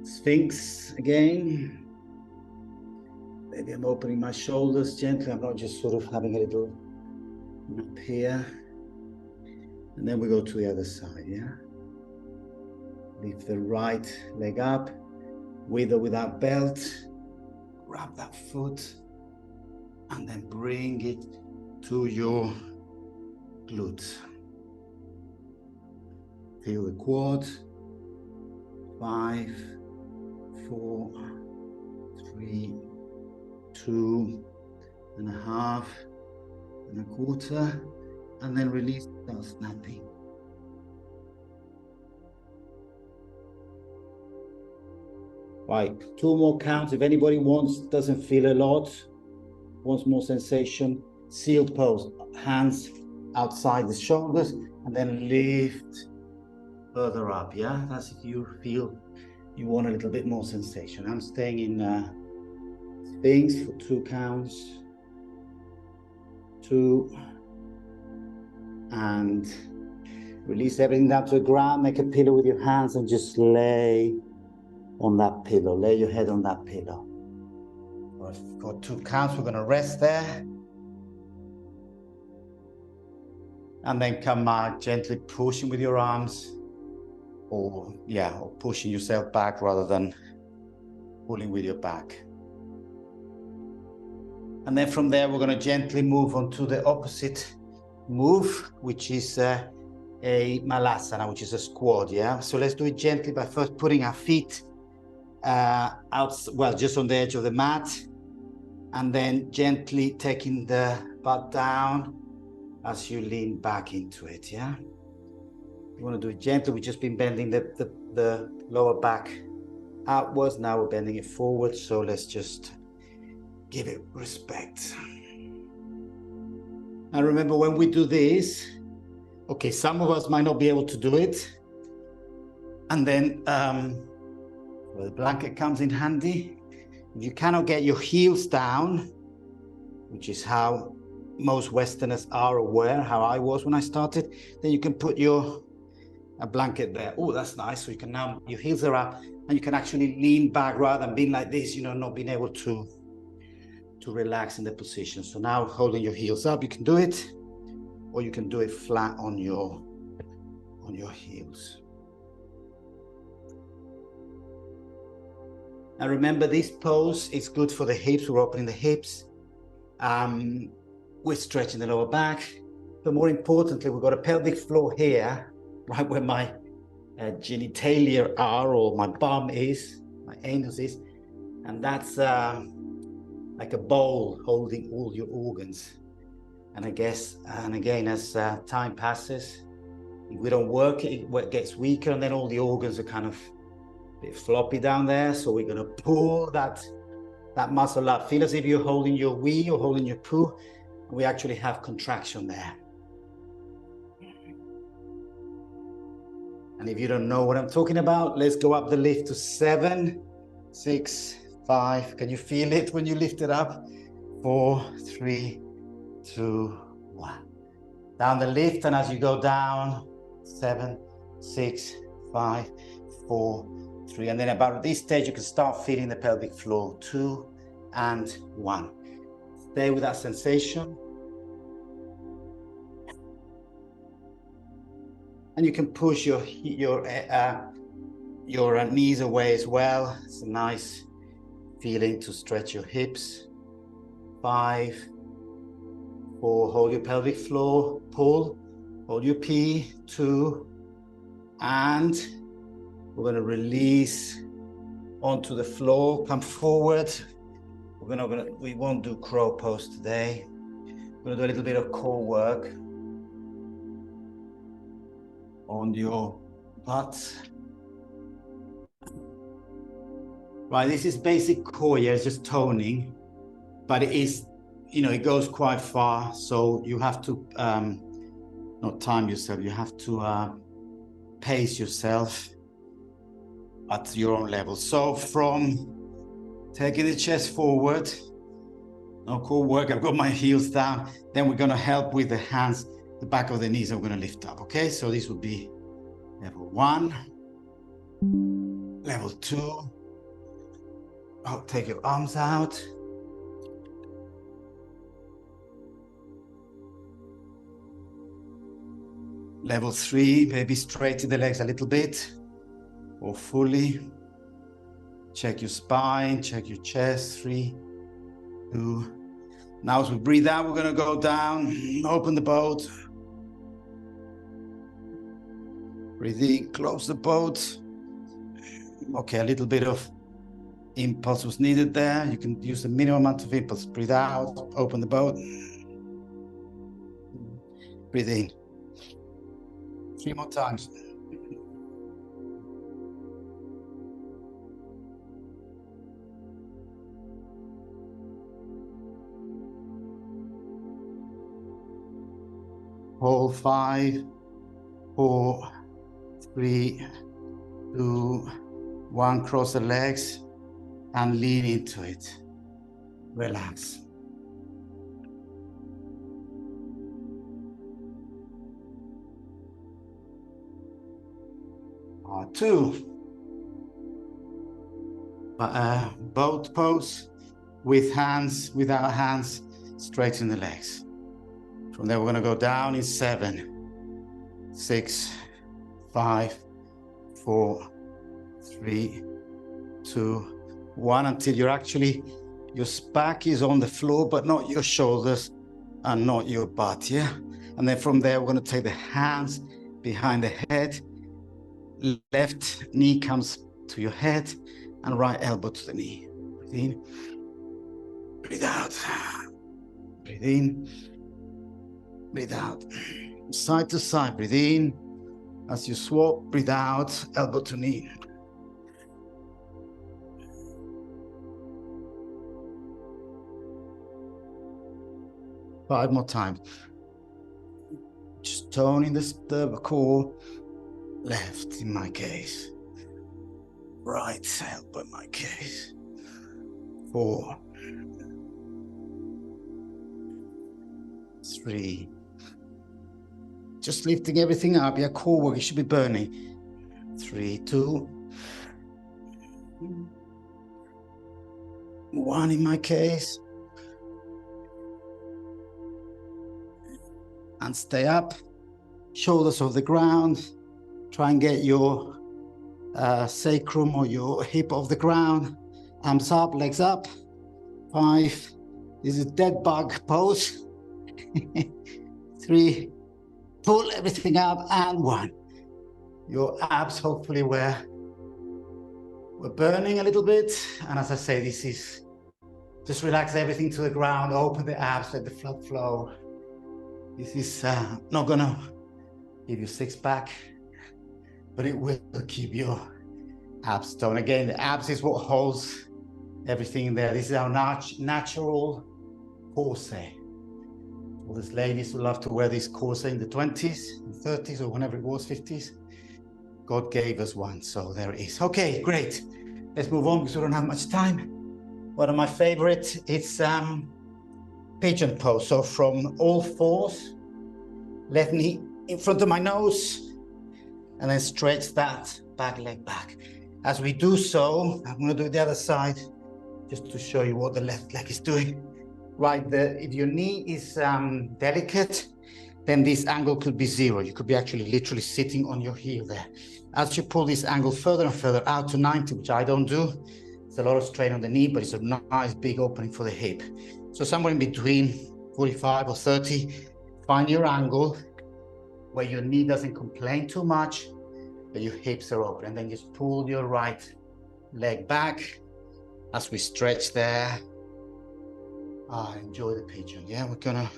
Sphinx again. Maybe I'm opening my shoulders gently. I'm not just sort of having a little nap here. And then we go to the other side, yeah? Lift the right leg up, with or without belt. Grab that foot, and then bring it to your glutes. Feel the quad. 5, 4, 3, 2.5 1/4, and then release without snapping. Right, 2 more counts. If anybody doesn't feel a lot, wants more sensation, sealed pose, hands outside the shoulders, and then lift further up, yeah? That's if you feel you want a little bit more sensation. I'm staying in Sphinx for 2 counts. 2, and release everything down to the ground. Make a pillow with your hands and just lay on that pillow. Lay your head on that pillow. For 2 counts, we're going to rest there. And then come gently pushing with your arms, or pushing yourself back rather than pulling with your back. And then from there, we're going to gently move on to the opposite move, which is a malasana, which is a squat, yeah? So let's do it gently by first putting our feet just on the edge of the mat, and then gently taking the butt down as you lean back into it, yeah? You want to do it gently. We've just been bending the lower back outwards. Now we're bending it forward, so let's just give it respect. Now remember, when we do this, okay, some of us might not be able to do it, and then the blanket comes in handy. If you cannot get your heels down, which is how most Westerners are aware, how I was when I started, then you can put a blanket there. Oh, that's nice. So you can now, your heels are up, and you can actually lean back rather than being like this, not being able to relax in the position. So now holding your heels up, you can do it, or you can do it flat on your heels. Now remember, this pose is good for the hips. We're opening the hips. We're stretching the lower back. But more importantly, we've got a pelvic floor here, right where my genitalia are, or my bum is, my anus is. And that's like a bowl holding all your organs. And again, as time passes, if we don't work, it gets weaker, and then all the organs are kind of a bit floppy down there. So we're going to pull that muscle up. Feel as if you're holding your wee or holding your poo. We actually have contraction there. And if you don't know what I'm talking about, let's go up the lift to 7, 6, 5. Can you feel it when you lift it up? 4, 3, 2, 1. Down the lift, and as you go down, 7, 6, 5, 4, 3. And then about this stage, you can start feeling the pelvic floor. 2 and 1. Stay with that sensation. And you can push your knees away as well. It's a nice feeling to stretch your hips. 5, 4, hold your pelvic floor, pull, hold your P, 2, and we're going to release onto the floor, come forward. We won't do crow pose today. We're going to do a little bit of core work on your butt. Right, this is basic core, yeah, it's just toning, but it is, it goes quite far, so you have to not time yourself, you have to pace yourself at your own level. So from taking the chest forward, no core work, I've got my heels down, then we're gonna help with the hands, the back of the knees, and we're gonna lift up, okay? So this would be level 1, level 2, I'll take your arms out. Level 3, maybe straighten the legs a little bit or fully. Check your spine, check your chest. 3, 2. Now as we breathe out, we're gonna go down, open the boat. Breathe in, close the boat. Okay, a little bit of impulse was needed there. You can use the minimum amount of impulse. Breathe out, open the boat. Breathe in. 3 more times. Hold 5, 4, 3, 2, 1. Cross the legs and lean into it. Relax. Part 2. Boat pose with hands, without hands, straighten the legs. From there, we're going to go down in 7, 6, 5, 4, 3, 2, 1, until you're actually, your back is on the floor, but not your shoulders and not your butt, yeah? And then from there, we're going to take the hands behind the head. Left knee comes to your head and right elbow to the knee. Breathe in, breathe out, breathe in, breathe out. Side to side, breathe in. As you swap, breathe out, elbow to knee. Five more times. Just toning the core. Left in my case. Right elbow in my case. 4, 3. Just lifting everything up. Your core work, it should be burning. 3, 2, 1 in my case. And stay up. Shoulders off the ground. Try and get your sacrum or your hip off the ground. Arms up, legs up. 5. This is dead bug pose. 3. Pull everything up, and 1. Your abs hopefully were burning a little bit. And as I say, this is just relax everything to the ground, open the abs, let the blood flow. This is not gonna give you 6-pack, but it will keep your abs toned. Again, the abs is what holds everything in there. This is our natural corset. All these ladies who love to wear this corset in the 20s, 30s, or whenever it was, 50s. God gave us one, so there it is. Okay, great. Let's move on because we don't have much time. One of my favorite, it's pigeon pose. So from all fours, left knee in front of my nose, and then stretch that back leg back. As we do so, I'm going to do the other side just to show you what the left leg is doing. Right, if your knee is delicate, then this angle could be 0. You could be actually literally sitting on your heel there. As you pull this angle further and further out to 90, which I don't do, it's a lot of strain on the knee, but it's a nice big opening for the hip. So somewhere in between 45 or 30, find your angle where your knee doesn't complain too much, but your hips are open. And then just pull your right leg back as we stretch there. Enjoy the pigeon. Yeah, we're gonna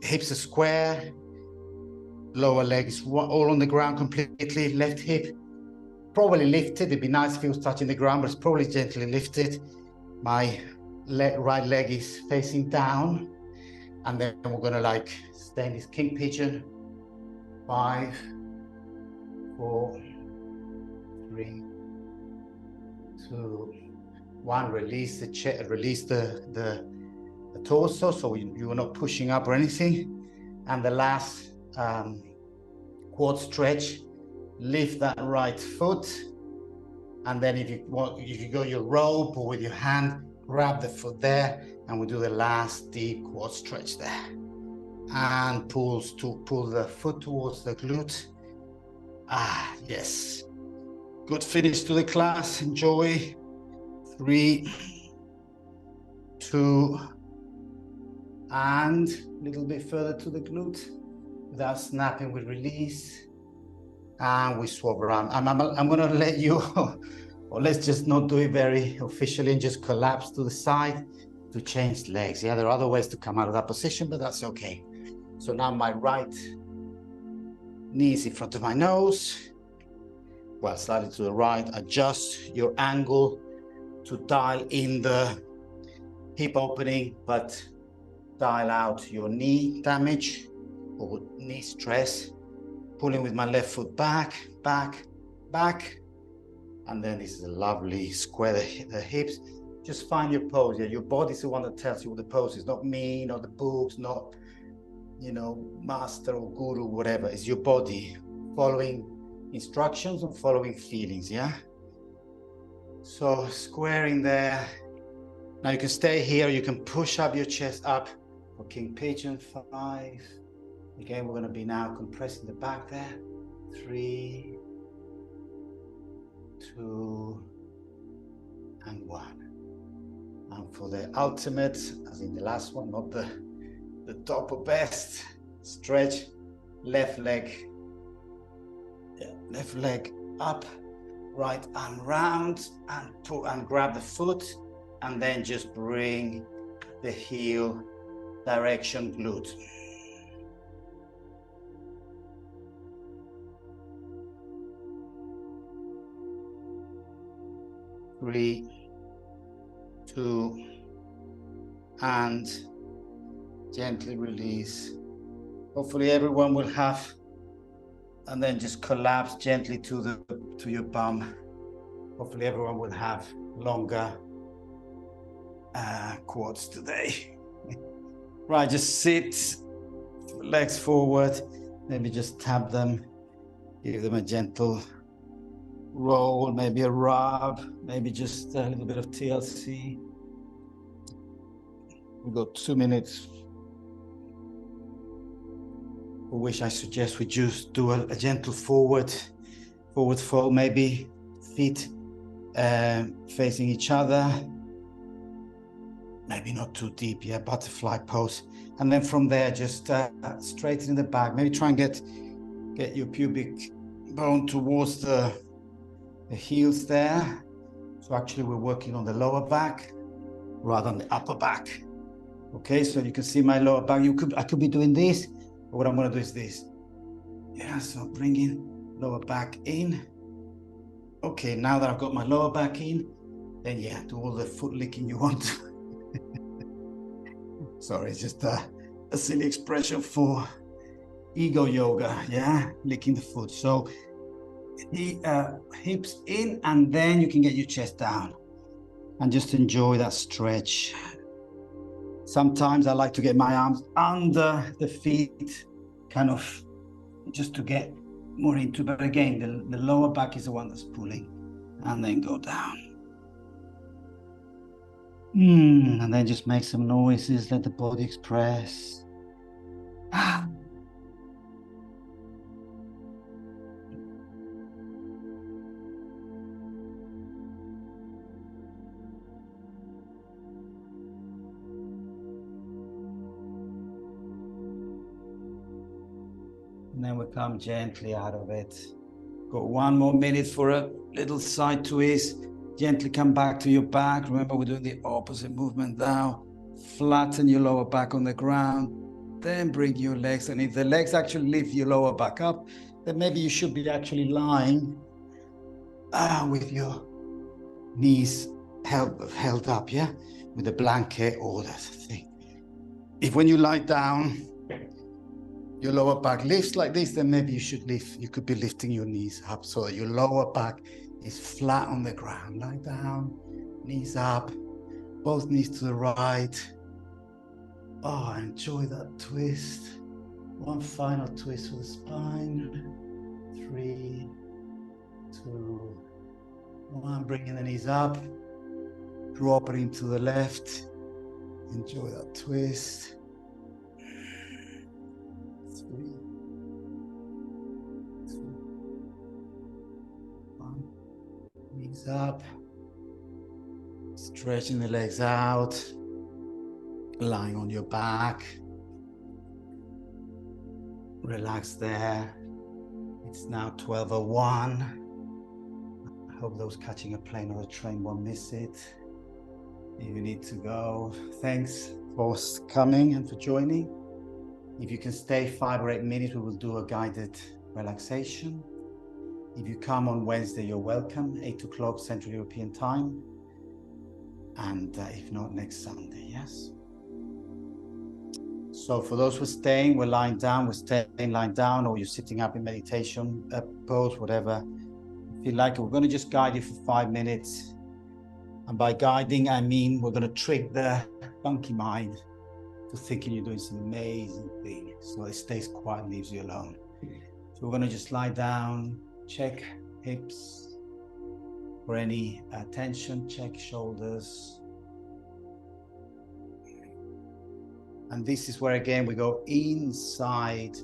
hips are square, lower leg is all on the ground completely. Left hip probably lifted. It'd be nice if it was touching the ground, but it's probably gently lifted. My right leg is facing down, and then we're gonna like stay in this king pigeon. 5, 4, 3, 2, 1. Release the chest, release the torso, so you are not pushing up or anything. And the last quad stretch, lift that right foot, and then if you go your rope or with your hand, grab the foot there, and we do the last deep quad stretch there. And pull the foot towards the glute. Yes. Good finish to the class. Enjoy. 3, 2, and a little bit further to the glute. Without snapping, we release. And we swap around. I'm going to let you, or let's just not do it very officially and just collapse to the side to change legs. Yeah, there are other ways to come out of that position, but that's okay. So now my right knee is in front of my nose. Well, slightly to the right. Adjust your angle to dial in the hip opening, but dial out your knee damage or knee stress. Pulling with my left foot back, back, back. And then this is a lovely square the hips. Just find your pose. Yeah, your body's the one that tells you what the pose is. Not me, not the books, not, you know, master or guru, whatever. It's your body following instructions and following feelings, yeah? So squaring there. Now you can stay here. You can push up your chest up for King Pigeon. 5. Again, we're going to be now compressing the back there. 3, 2, and 1. And for the ultimate, as in the last one, not the top or best, stretch, left leg. Yeah, left leg up, right arm round, and pull and grab the foot, and then just bring the heel direction glute. Three, 2, and gently release. Hopefully everyone will have, and then just collapse gently to your bum. Hopefully everyone will have longer quads today. Right, just sit, legs forward, maybe just tap them, give them a gentle roll, maybe a rub, maybe just a little bit of TLC. We've got 2 minutes. For which I suggest we just do a gentle forward fold, maybe feet facing each other. Maybe not too deep, yeah, butterfly pose. And then from there, just straighten the back. Maybe try and get your pubic bone towards the heels there. So actually we're working on the lower back rather than the upper back. Okay, so you can see my lower back. I could be doing this, but what I'm going to do is this. Yeah, so bringing lower back in. Okay, now that I've got my lower back in, then yeah, do all the foot licking you want. Sorry, it's just a silly expression for ego yoga, yeah, licking the foot. So hips in, and then you can get your chest down and just enjoy that stretch. Sometimes I like to get my arms under the feet, kind of just to get more into, but again, the lower back is the one that's pulling, and then go down. And then just make some noises, let the body express. And then we come gently out of it. Got 1 more minute for a little side twist. Gently come back to your back. Remember, we're doing the opposite movement now. Flatten your lower back on the ground. Then bring your legs. And if the legs actually lift your lower back up, then maybe you should be actually lying with your knees held up, yeah? With a blanket or that thing. If when you lie down, your lower back lifts like this, then maybe you should lift. You could be lifting your knees up so that your lower back is flat on the ground. Lie down, knees up, both knees to the right. Oh, enjoy that twist. One final twist for the spine. 3, 2, 1. Bringing the knees up, dropping to the left. Enjoy that twist. 3, 2, 1. Knees up. Stretching the legs out. Lying on your back. Relax there. It's now 12:01. I hope those catching a plane or a train won't miss it. If you need to go, thanks for coming and for joining. If you can stay 5 or 8 minutes, we will do a guided relaxation. If you come on Wednesday, you're welcome, 8 o'clock Central European time. And if not, next Sunday, yes? So for those who are staying, we're lying down, we're staying lying down, or you're sitting up in meditation pose, whatever. If you like it, we're going to just guide you for 5 minutes. And by guiding, I mean we're going to trick the monkey mind to thinking you're doing some amazing thing. So it stays quiet and leaves you alone. So we're going to just lie down, check hips for any tension, check shoulders. And this is where, again, we go inside.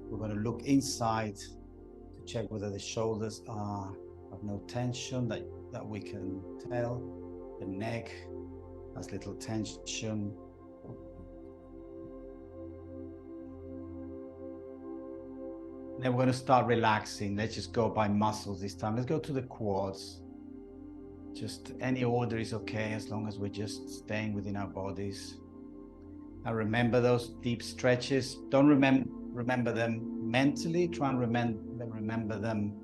We're going to look inside to check whether the shoulders have no tension that we can tell. The neck has little tension. Then we're going to start relaxing. Let's just go by muscles this time. Let's go to the quads. Just any order is okay as long as we're just staying within our bodies. Now remember those deep stretches. Don't remember them mentally. Try and remember them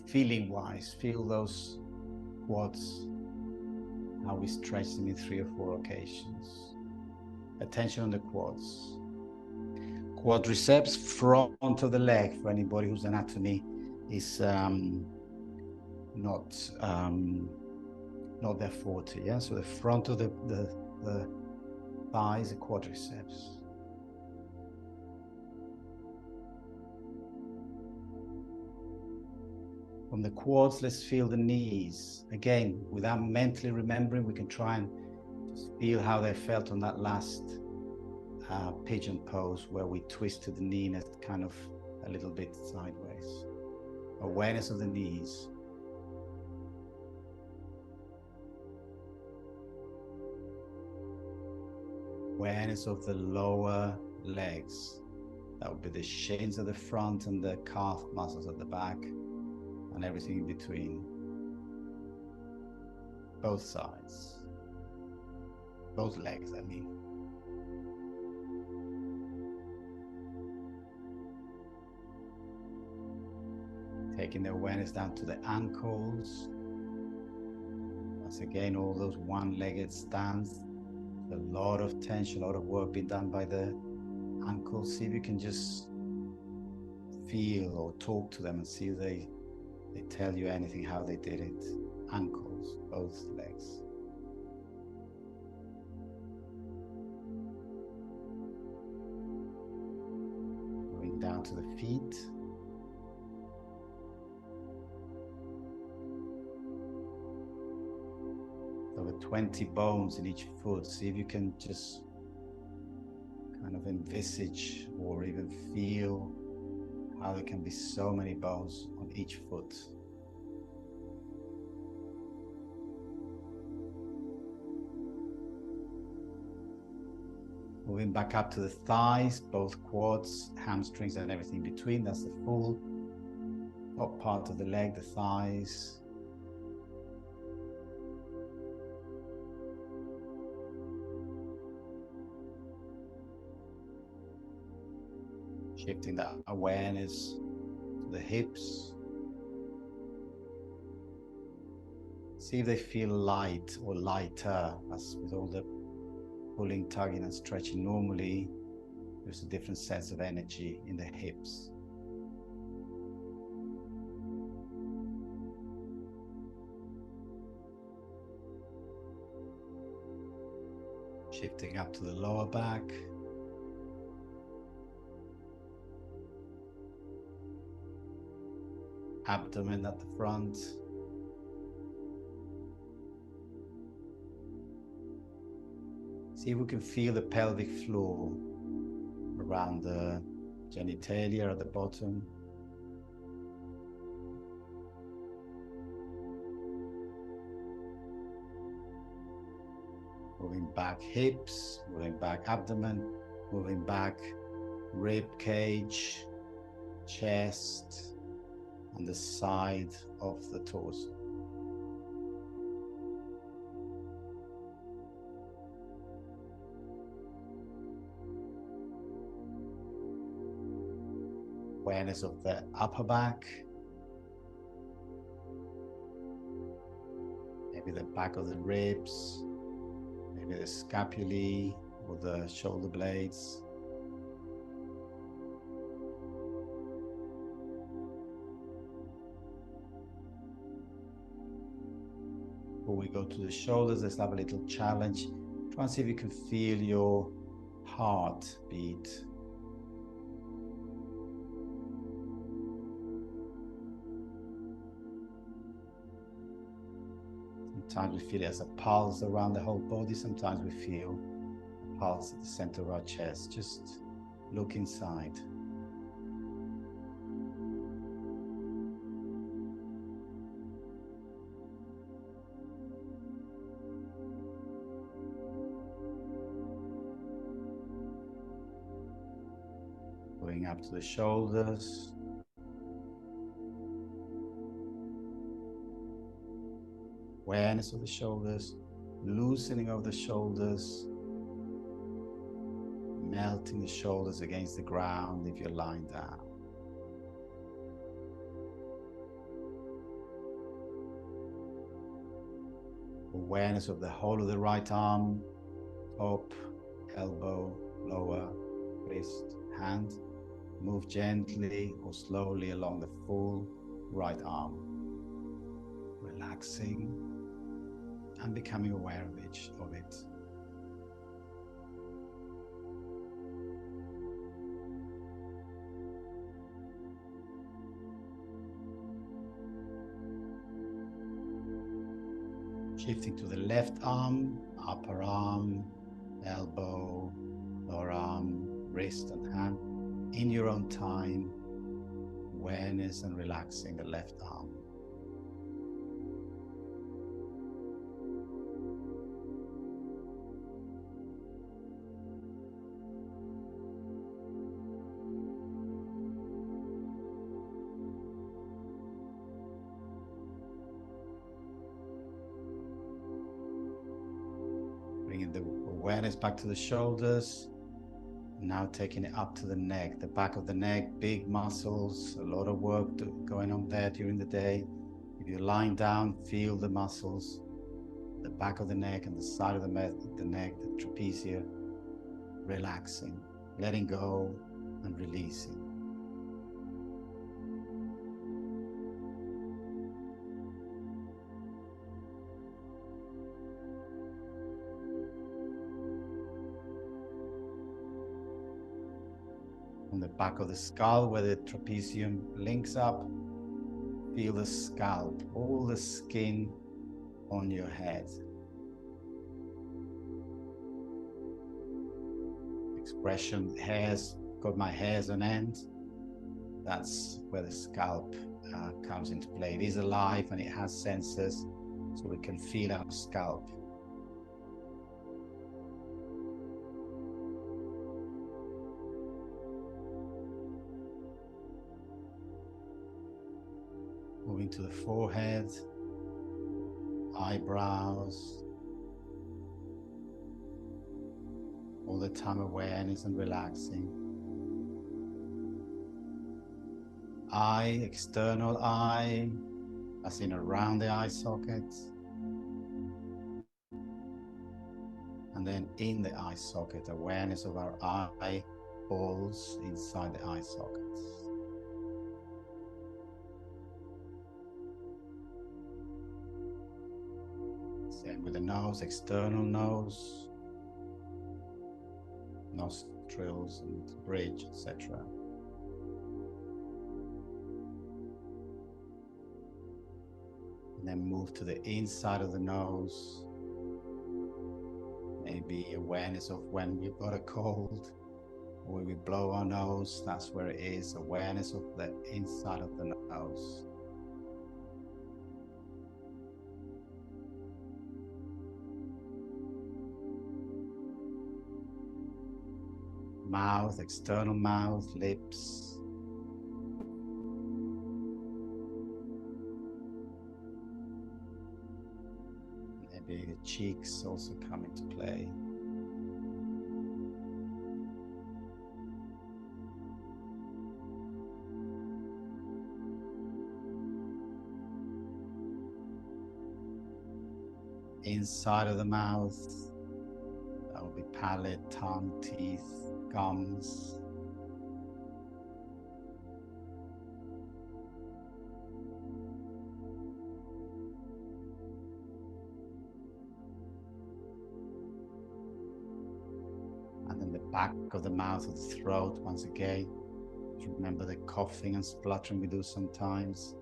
feeling wise. Feel those quads, how we stretch them in 3 or 4 occasions. Attention on the quads. Quadriceps, front of the leg, for anybody whose anatomy is not their forte. Yeah, so the front of the thighs, the quadriceps. From the quads, let's feel the knees. Again, without mentally remembering, we can try and just feel how they felt on that last pigeon pose where we twisted the knee in a kind of a little bit sideways. Awareness of the knees. Awareness of the lower legs. That would be the shins at the front and the calf muscles at the back and everything in between. Both sides. Both legs, I mean. Taking the awareness down to the ankles. Once again, all those one-legged stands. A lot of tension, a lot of work being done by the ankles. See if you can just feel or talk to them and see if they tell you anything, how they did it. Ankles, both legs. Going down to the feet. Over 20 bones in each foot. See if you can just kind of envisage or even feel how there can be so many bones on each foot. Moving back up to the thighs, both quads, hamstrings and everything between. That's the full top part of the leg, the thighs. Shifting that awareness to the hips. See if they feel light or lighter, as with all the pulling, tugging and stretching. Normally, there's a different sense of energy in the hips. Shifting up to the lower back. Abdomen at the front. See if we can feel the pelvic floor around the genitalia at the bottom. Moving back hips, moving back abdomen, moving back rib cage, chest, and the side of the torso. Awareness of the upper back, maybe the back of the ribs, maybe the scapulae or the shoulder blades. Before we go to the shoulders, let's have a little challenge. Try and see if you can feel your heart beat. Sometimes we feel it as a pulse around the whole body. Sometimes we feel a pulse at the center of our chest. Just look inside. Going up to the shoulders. Awareness of the shoulders, loosening of the shoulders, melting the shoulders against the ground if you're lying down. Awareness of the whole of the right arm, top, elbow, lower, wrist, hand. Move gently or slowly along the full right arm, relaxing and becoming aware of it. Shifting to the left arm, upper arm, elbow, lower arm, wrist and hand. In your own time, awareness and relaxing the left arm. Bringing the awareness back to the shoulders. Now taking it up to the neck, the back of the neck, big muscles, a lot of work going on there during the day. If you're lying down, feel the muscles, the back of the neck and the side of the neck, the trapezia, relaxing, letting go and releasing. On the back of the skull where the trapezium links up, feel the scalp, all the skin on your head. Expression, hairs, got my hairs on end. That's where the scalp comes into play. It is alive and it has sensors, so we can feel our scalp. Moving to the forehead, eyebrows, all the time awareness and relaxing. Eye, external eye, as in around the eye socket. And then in the eye socket, awareness of our eye balls inside the eye sockets. Same with the nose, external nose, nostrils and bridge, etc. And then move to the inside of the nose. Maybe awareness of when we've got a cold, or when we blow our nose, that's where it is. Awareness of the inside of the nose. Mouth, external mouth, lips. Maybe the cheeks also come into play. Inside of the mouth, that will be palate, tongue, teeth, gums. And then the back of the mouth, of the throat, once again. Remember the coughing and spluttering we do sometimes.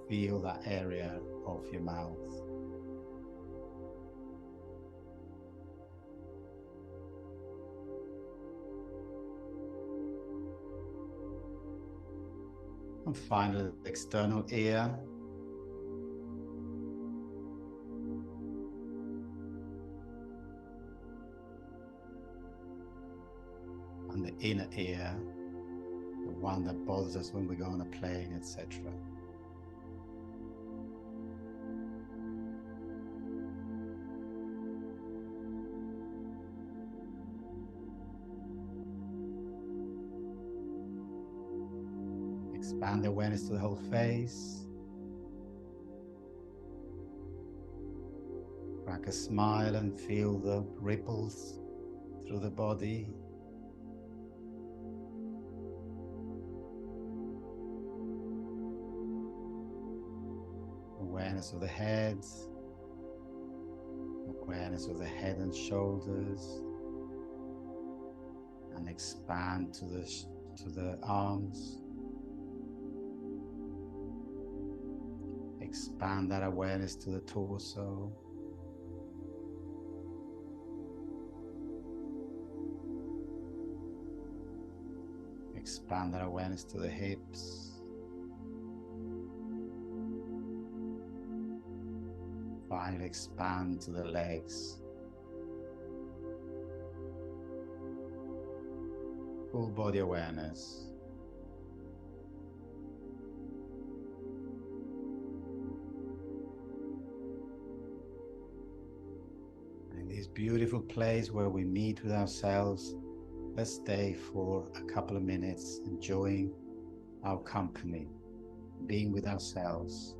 Feel that area of your mouth. And finally, the external ear. And the inner ear, the one that bothers us when we go on a plane, etc. Expand the awareness to the whole face. Crack a smile and feel the ripples through the body. Awareness of the head. Awareness of the head and shoulders. And expand to the arms. Expand that awareness to the torso. Expand that awareness to the hips. Finally, expand to the legs. Full body awareness. This beautiful place where we meet with ourselves, let's stay for a couple of minutes enjoying our company, being with ourselves.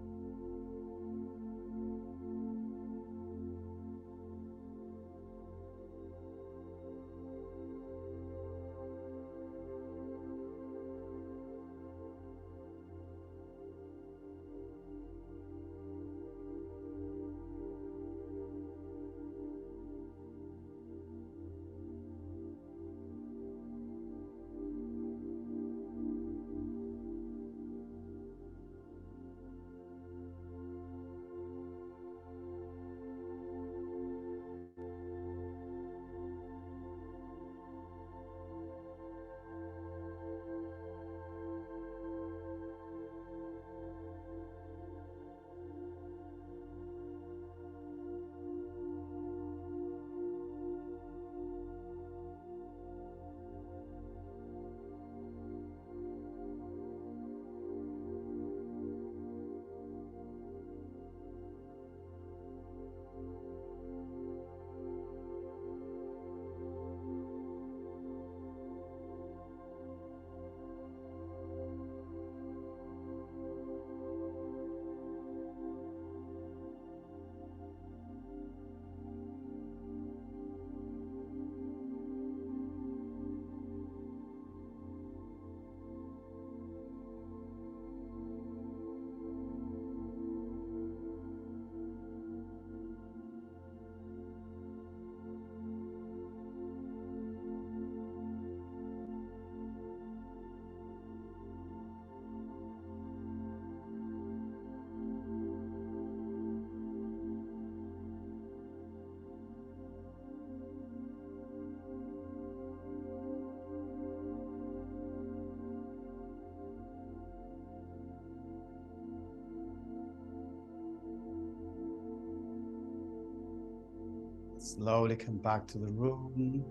Slowly come back to the room.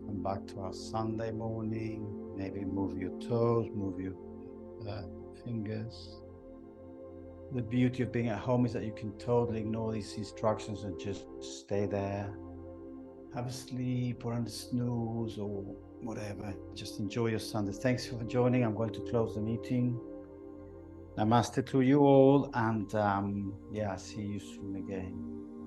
Come back to our Sunday morning. Maybe move your toes, move your fingers. The beauty of being at home is that you can totally ignore these instructions and just stay there. Have a sleep or a snooze or whatever. Just enjoy your Sunday. Thanks for joining. I'm going to close the meeting. Namaste to you all, and yeah, see you soon again.